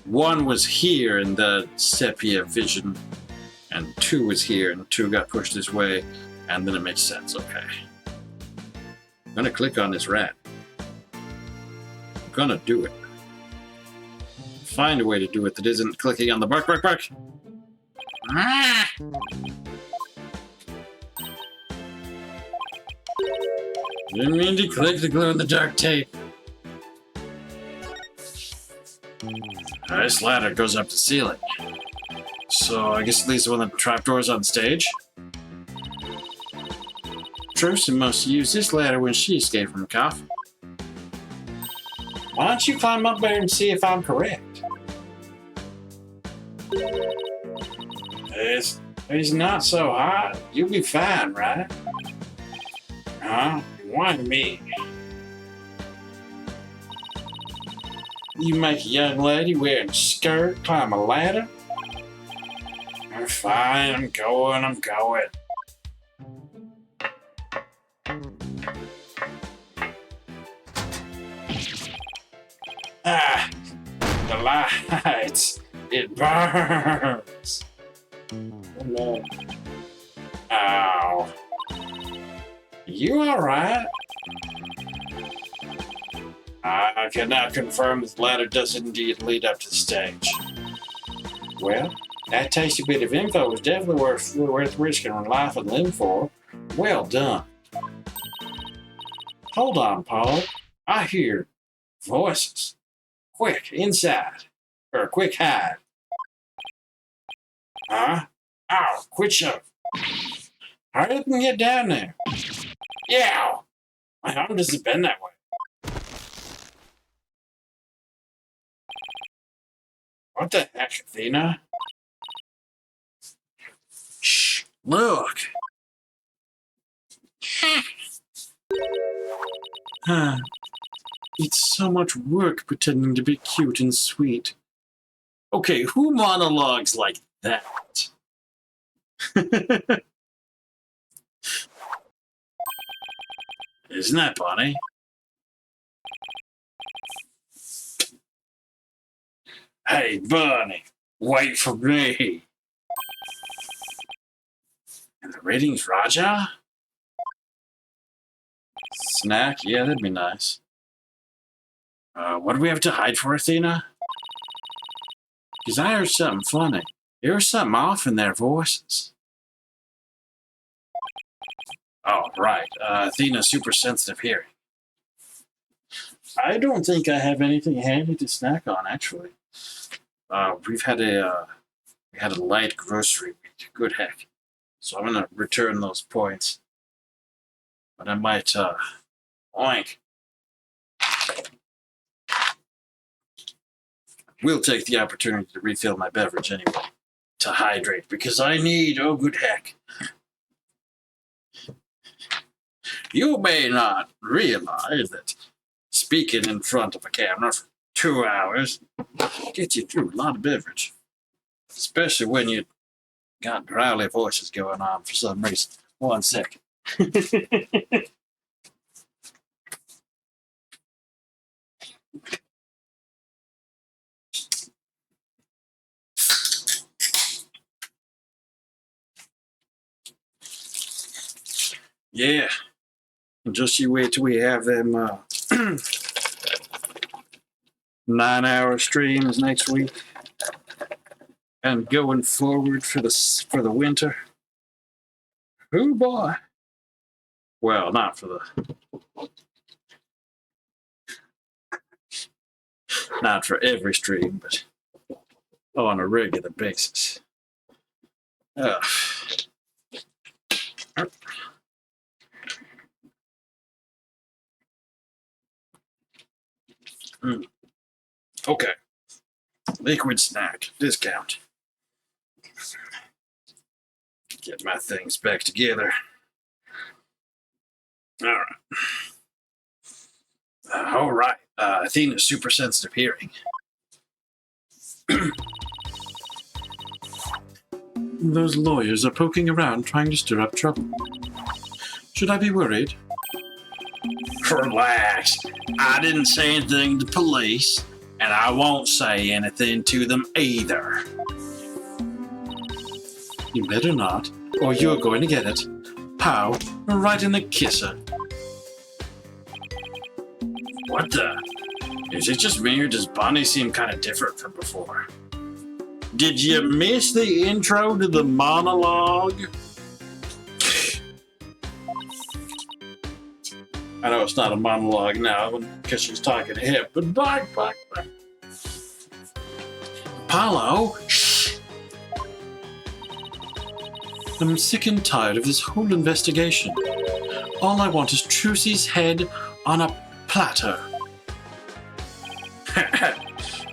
1 was here in the sepia vision, and 2 was here, and 2 got pushed this way, and then it makes sense. Okay. I'm gonna click on this rat. I'm gonna do it. Find a way to do it that isn't clicking on the bark, bark, bark. Ah! Didn't mean to click the glue in the dark tape. This ladder goes up to the ceiling. So I guess it leads to one of the trapdoors on stage. Trucy must use this ladder when she escaped from the coffin. Why don't you climb up there and see if I'm correct? It's not so hot. You'll be fine, right? Huh? Why me? You make a young lady wearing a skirt climb a ladder? I'm fine, I'm going. Ah, the lights, it burns. Oh no. Ow. You alright? I cannot confirm that the ladder does indeed lead up to the stage. Well, that tasty bit of info was definitely worth risking on life and limb for. Well done. Hold on, Paul. I hear voices. Quick, inside. Or quick, hide. Huh? Ow, quit shoving. Hurry up and get down there. Yeah! My arm doesn't bend that way. What the heck, Athena? Shh, look! It's so much work pretending to be cute and sweet. Okay, who monologues like that? Isn't that funny? Hey, Bunny, wait for me. And the ratings, Raja? Snack? Yeah, that'd be nice. What do we have to hide for, Athena? Because I heard something funny. There was something off in their voices. Oh, right. Athena's super sensitive hearing. I don't think I have anything handy to snack on, actually. We had a light grocery week. Good heck. So I'm gonna return those points. But I might, oink. We'll take the opportunity to refill my beverage anyway. To hydrate, because I need, oh good heck. You may not realize that speaking in front of a camera for 2 hours gets you through a lot of beverage. Especially when you got growly voices going on for some reason. 1 second. Yeah. Just you wait till we have them 9-hour streams next week. And going forward for the winter. Oh boy. Well, not for not for every stream, but on a regular basis. Okay. Liquid snack discount. Get my things back together. All right. Athena's super sensitive hearing. Those lawyers are poking around trying to stir up trouble. Should I be worried? Relax. I didn't say anything to the police, and I won't say anything to them either. You better not, or you're going to get it. Pow, right in the kisser. What the? Is it just me, or does Bonnie seem kind of different from before? Did you miss the intro to the monologue? I know it's not a monologue now because she's talking to him, but back. Apollo, shh! I'm sick and tired of this whole investigation. All I want is Trucy's head on a platter.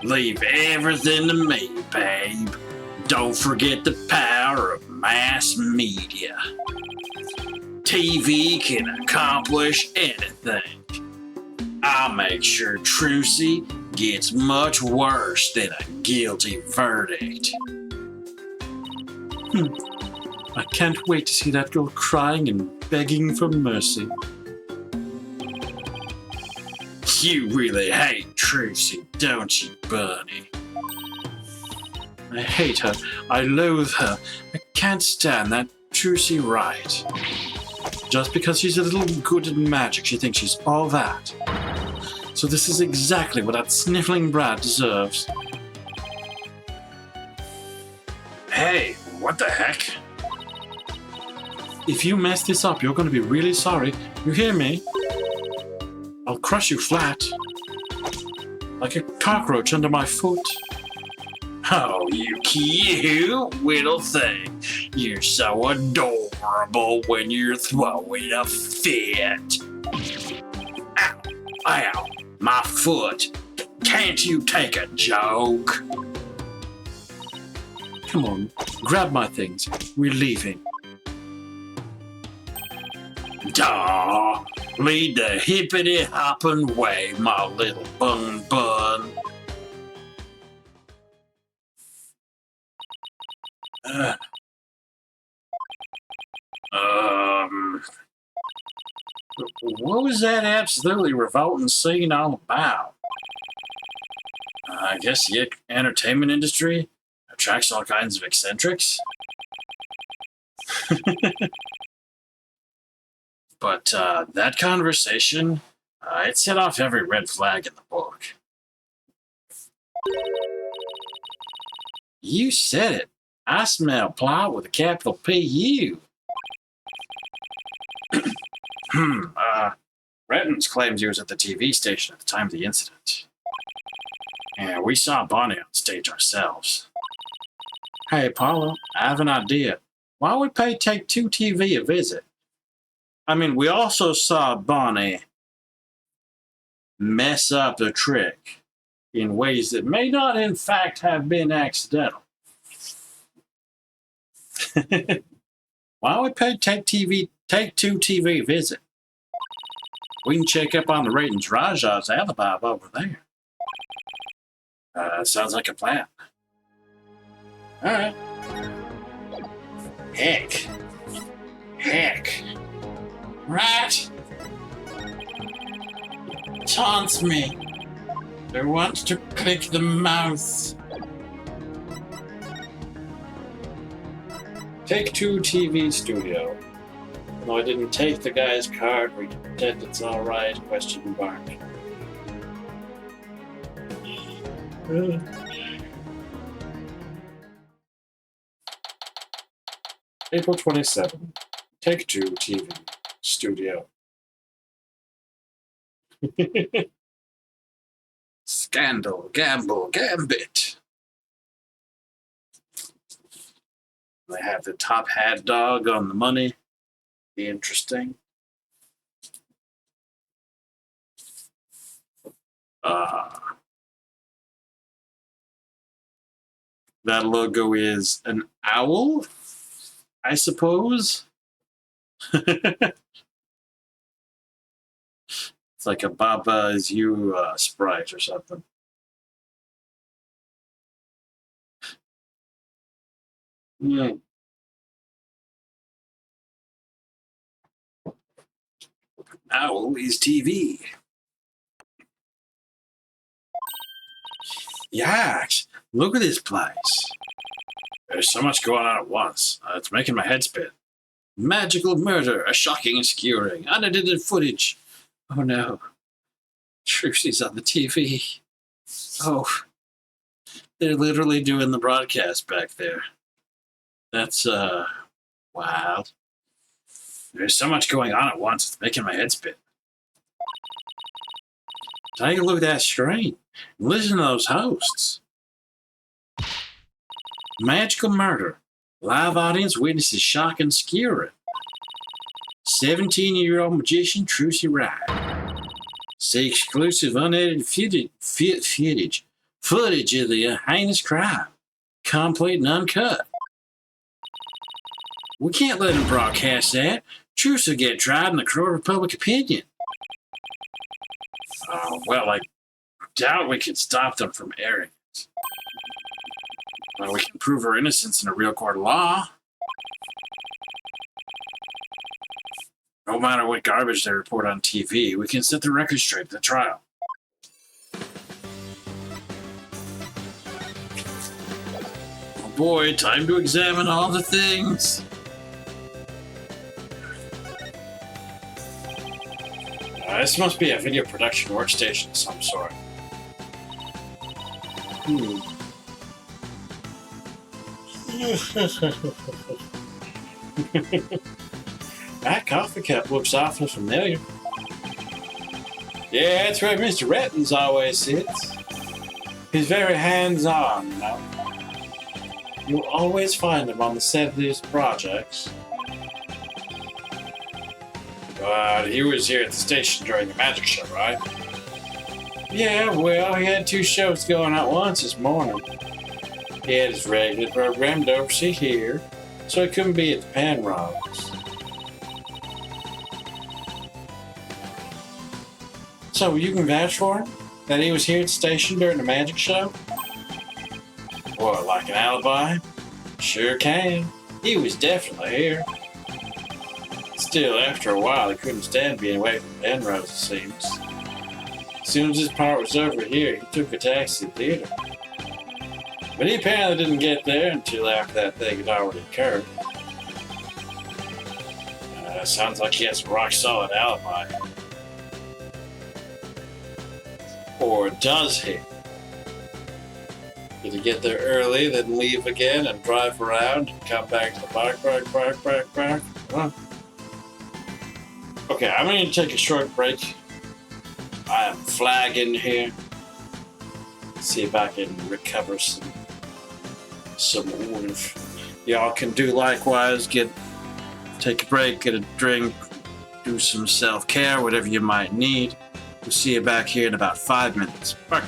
Leave everything to me, babe. Don't forget the power of mass media. TV can accomplish anything. I'll make sure Trucy gets much worse than a guilty verdict. I can't wait to see that girl crying and begging for mercy. You really hate Trucy, don't you, Bunny? I hate her. I loathe her. I can't stand that Trucy right. Just because she's a little good at magic, she thinks she's all that. So this is exactly what that sniffling brat deserves. Hey, what the heck? If you mess this up, you're going to be really sorry. You hear me? I'll crush you flat. Like a cockroach under my foot. Oh, you cute little thing. You're so adorable when you're throwing a fit. Ow, ow, my foot. Can't you take a joke? Come on, grab my things. We're leaving. Daw, lead the hippity-hoppin' way, my little bun. What was that absolutely revolting scene all about? I guess the entertainment industry attracts all kinds of eccentrics. But that conversation, it set off every red flag in the book. You said it. I smell plot with a capital P-U. Rettins claims he was at the TV station at the time of the incident. And we saw Bonnie on stage ourselves. Hey, Paula, I have an idea. Why don't we pay Take-Two TV a visit? I mean, we also saw Bonnie mess up the trick in ways that may not, in fact, have been accidental. Why don't we pay Take-Two TV a visit? We can check up on the ratings Raja's alibi over there. Sounds like a plan. All right. Heck. Right? Taunts me. They want to click the mouse. Take-Two TV studio. No, I didn't take the guy's card. We pretend it's all right. Question mark. April 27. Take-Two TV studio. Scandal, gamble, gambit. They have the top hat dog on the money. Be interesting. That logo is an owl, I suppose. It's like a Baba is you sprite or something. Owl is TV. Yikes! Look at this place. There's so much going on at once. It's making my head spin. Magical murder, a shocking and skewering, unedited footage. Oh no. Trucy's on the TV. Oh. They're literally doing the broadcast back there. That's, wild. There's so much going on at once, it's making my head spin. Take a look at that screen. Listen to those hosts. Magical murder. Live audience witnesses shock and skewering. 17-year-old magician Trucy Wright. See exclusive unedited footage of the heinous crime. Complete and uncut. We can't let him broadcast that. Truce will get tried in the court of public opinion. Well, I doubt we can stop them from airing it. Well, we can prove her innocence in a real court of law. No matter what garbage they report on TV, we can set the record straight at the trial. Oh boy, time to examine all the things. This must be a video production workstation of some sort. That coffee cup looks awfully familiar. Yeah, that's where Mr. Rettins always sits. He's very hands-on, you know. You'll always find him on the set of these projects. But he was here at the station during the magic show, right? Yeah, well, he had 2 shows going at once this morning. He had his regular program to oversee here, so he couldn't be at the Panrose. So you can vouch for him? That he was here at the station during the magic show? What, like an alibi? Sure can. He was definitely here. Still, after a while, he couldn't stand being away from Penrose, it seems. As soon as his part was over here, he took a taxi to the theater. But he apparently didn't get there until after that thing had already occurred. Sounds like he has a rock-solid alibi. Or does he? Did he get there early, then leave again and drive around and come back to the park? Huh? Okay, I'm going to take a short break. I am flagging here. See if I can recover some oomph. Y'all can do likewise. Take a break, get a drink, do some self-care, whatever you might need. We'll see you back here in about 5 minutes. Bark.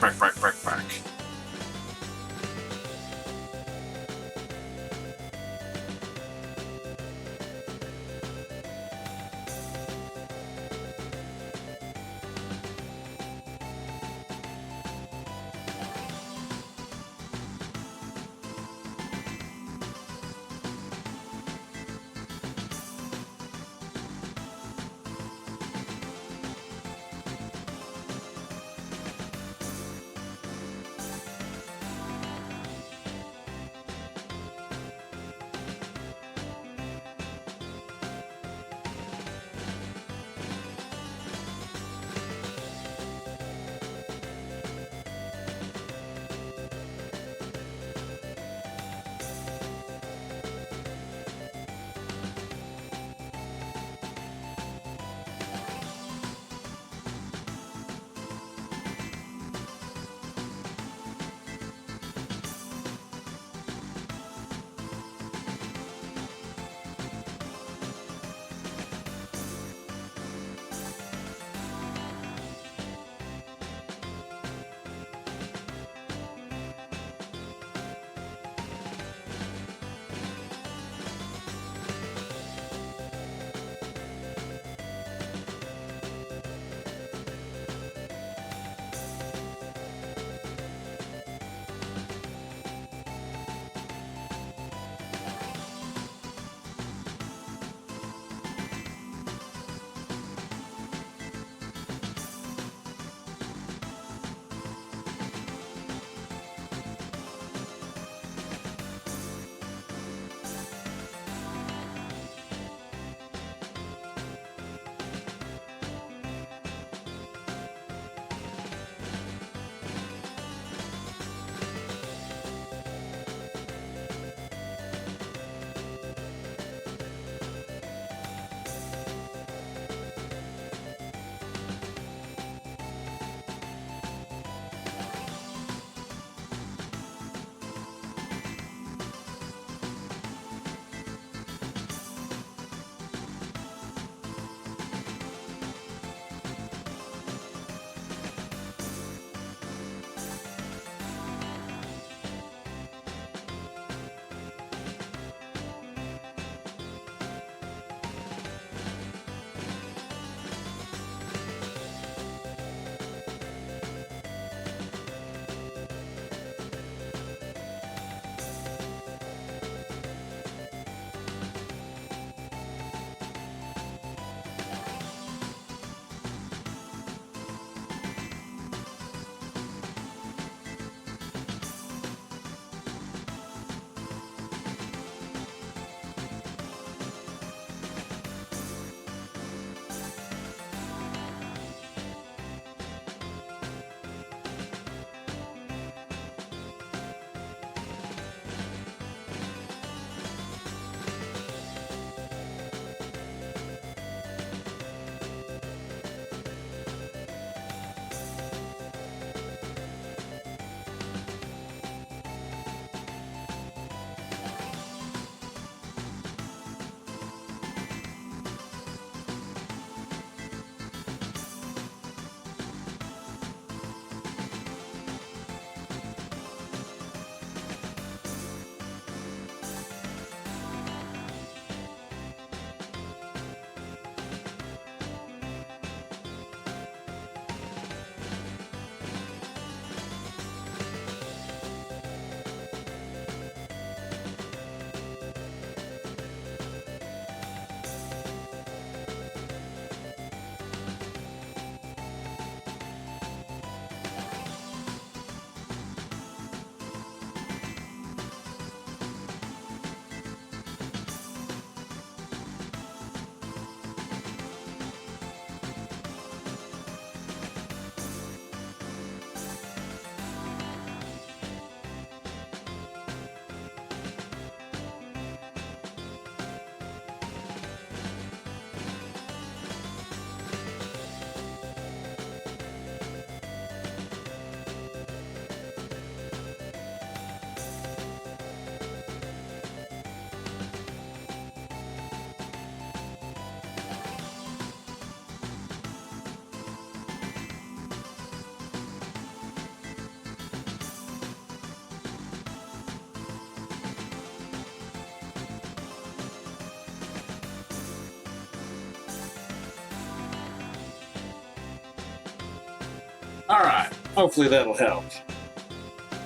Alright, hopefully that'll help.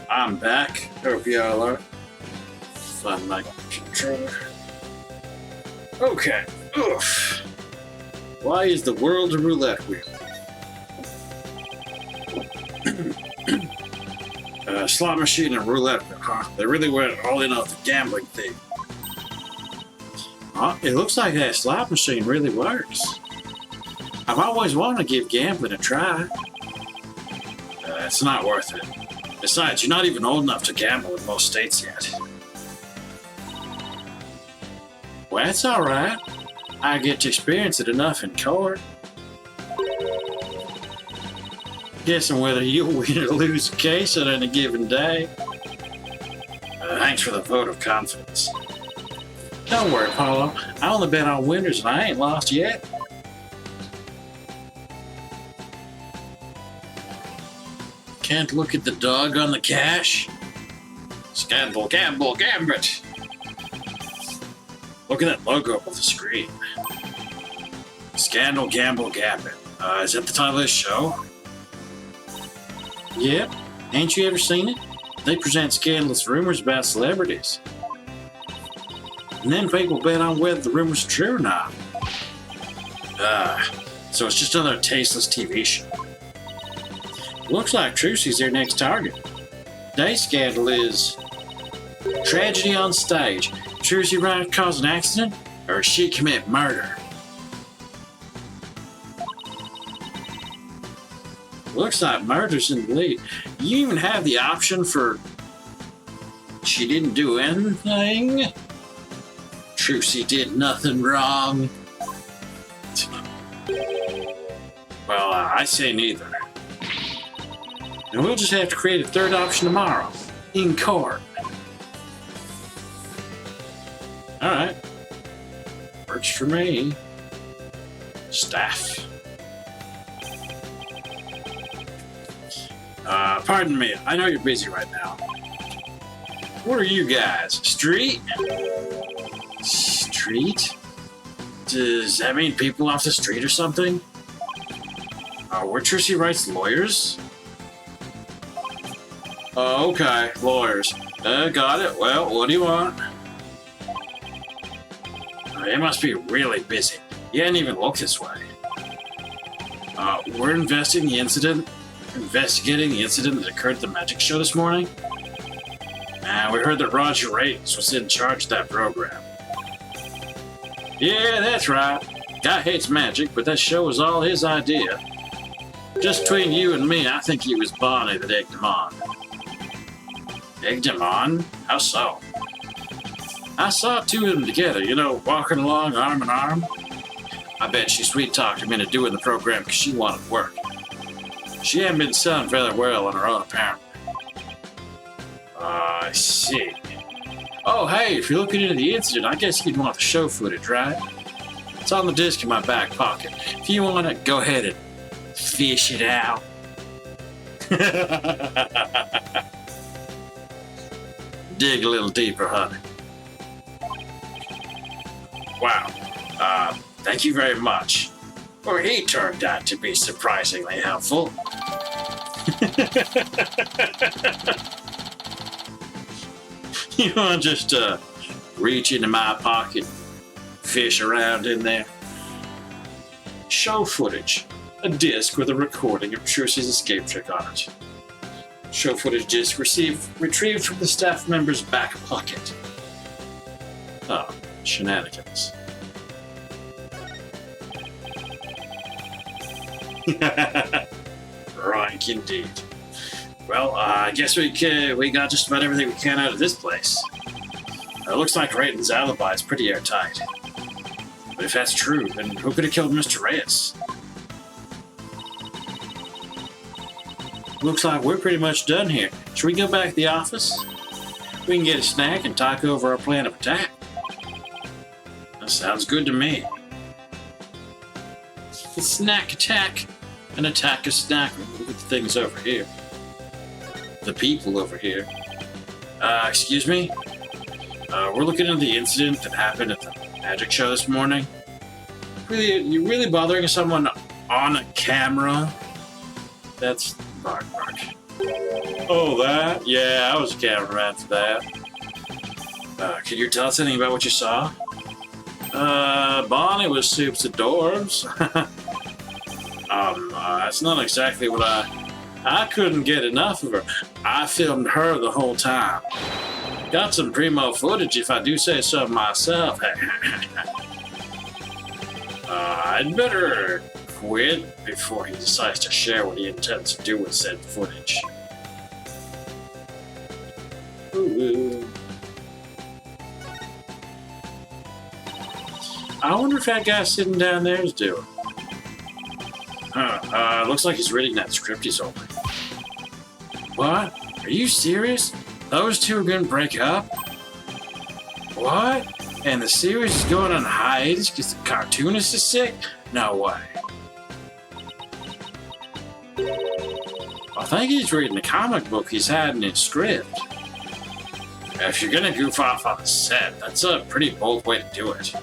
I'm back. Hope y'all are. Find my controller. Okay. Oof. Why is the world a roulette wheel? Slot machine and roulette wheel, huh? They really went all in on the gambling thing. It looks like that slot machine really works. I've always wanted to give gambling a try. It's not worth it. Besides, you're not even old enough to gamble in most states yet. Well, that's alright. I get to experience it enough in court. Guessing whether you'll win or lose a case on any given day. Thanks for the vote of confidence. Don't worry, Paulo. I only bet on winners and I ain't lost yet. Can't look at the dog on the cash. Scandal, gamble, gambit. Look at that logo up on the screen. Scandal, gamble, gambit. Is that the title of this show? Yep. Ain't you ever seen it? They present scandalous rumors about celebrities. And then people bet on whether the rumors are true or not. So it's just another tasteless TV show. Looks like Trucy's their next target. Today's scandal is tragedy on stage. Trucy Wright cause an accident, or she commit murder? Looks like murder's in the lead. You even have the option for she didn't do anything. Trucy did nothing wrong. Well, I say neither. And we'll just have to create a third option tomorrow, in court. Alright. Works for me. Staff. Pardon me, I know you're busy right now. What are you guys? Street? Street? Does that mean people off the street or something? We're Trucy Wright's lawyers? Okay, lawyers. Got it. Well, what do you want? It must be really busy. You hadn't even looked this way. We're investigating the incident that occurred at the magic show this morning. And we heard that Roger Raines was in charge of that program. Yeah, that's right. Guy hates magic, but that show was all his idea. Just between you and me, I think it was Bonnie that egged him on. Egged him on? How so? I saw two of them together, walking along arm in arm. I bet she sweet-talked him into doing the program because she wanted work. She hadn't been selling very well on her own, apparently. I see. Oh, hey, if you're looking into the incident, I guess you'd want the show footage, right? It's on the disc in my back pocket. If you want it, go ahead and fish it out. Dig a little deeper, honey. Wow. Thank you very much. Well, he turned out to be surprisingly helpful. You want to just reach into my pocket, fish around in there? Show footage. A disc with a recording of Trucy's escape trick on it. Show footage disc retrieved from the staff member's back pocket. Oh, shenanigans. Rank indeed. Well, I guess we got just about everything we can out of this place. It looks like Rayton's alibi is pretty airtight. But if that's true, then who could have killed Mr. Reyes? Looks like we're pretty much done here. Should we go back to the office? We can get a snack and talk over our plan of attack. That sounds good to me. A snack attack. An attack a snack. Look at the things over here. The people over here. Excuse me? We're looking into the incident that happened at the magic show this morning. You really bothering someone on a camera? That's Bark, bark. Oh, that? Yeah, I was a cameraman for that. Can you tell us anything about what you saw? Bonnie was soups to dwarves. That's not exactly what I couldn't get enough of her. I filmed her the whole time. Got some primo footage if I do say so myself. I'd better quit before he decides to share what he intends to do with said footage. Ooh. I wonder if that guy sitting down there is doing. Looks like he's reading that script he's open. What? Are you serious? Those two are gonna break up? What? And the series is going on hiatus because the cartoonist is sick? No way. I think he's reading the comic book he's had in his script. If you're gonna goof off on the set, that's a pretty bold way to do it.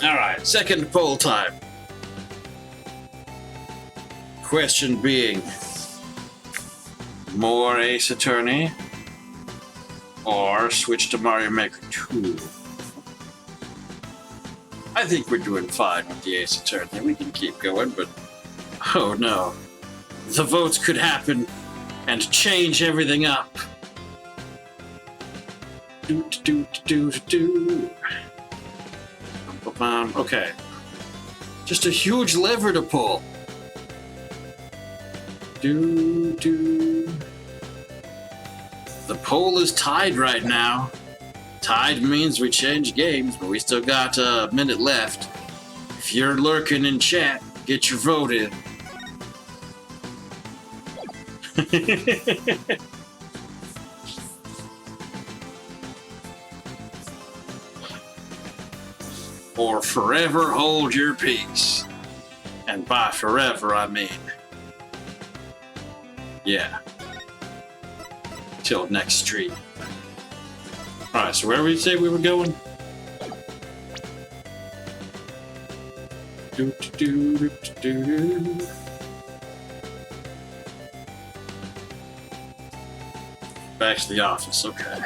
Alright, second poll time. Question being, more Ace Attorney or switch to Mario Maker 2? I think we're doing fine with the Ace Attorney. We can keep going, but oh no. The votes could happen and change everything up. Okay. Just a huge lever to pull. The poll is tied right now. Tied means we change games, but we still got a minute left. If you're lurking in chat, get your vote in. Or forever hold your peace. And by forever, I mean, yeah, till next stream. Alright, so where did we say we were going? Back to the office, okay.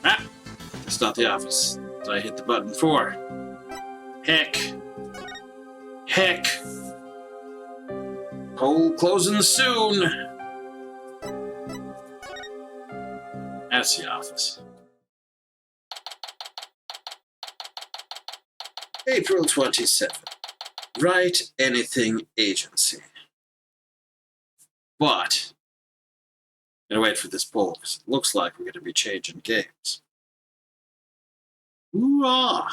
Ah! That's not the office. So I hit the button for. Heck. Heck. Poll closing soon. That's the office. April 27th. Write Anything Agency. But I'm gonna wait for this poll because it looks like we're gonna be changing games. Hoorah!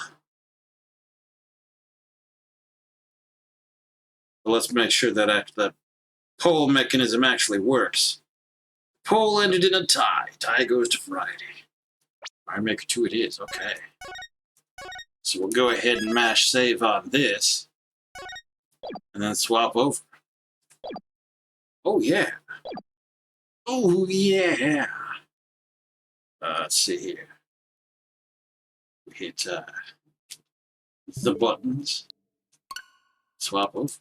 But let's make sure that the poll mechanism actually works. Poll ended in a tie. Tie goes to Friday. Mario Maker 2 it is, okay. So we'll go ahead and mash save on this. And then swap over. Oh yeah. Oh yeah. Let's see here. We hit the buttons. Swap over.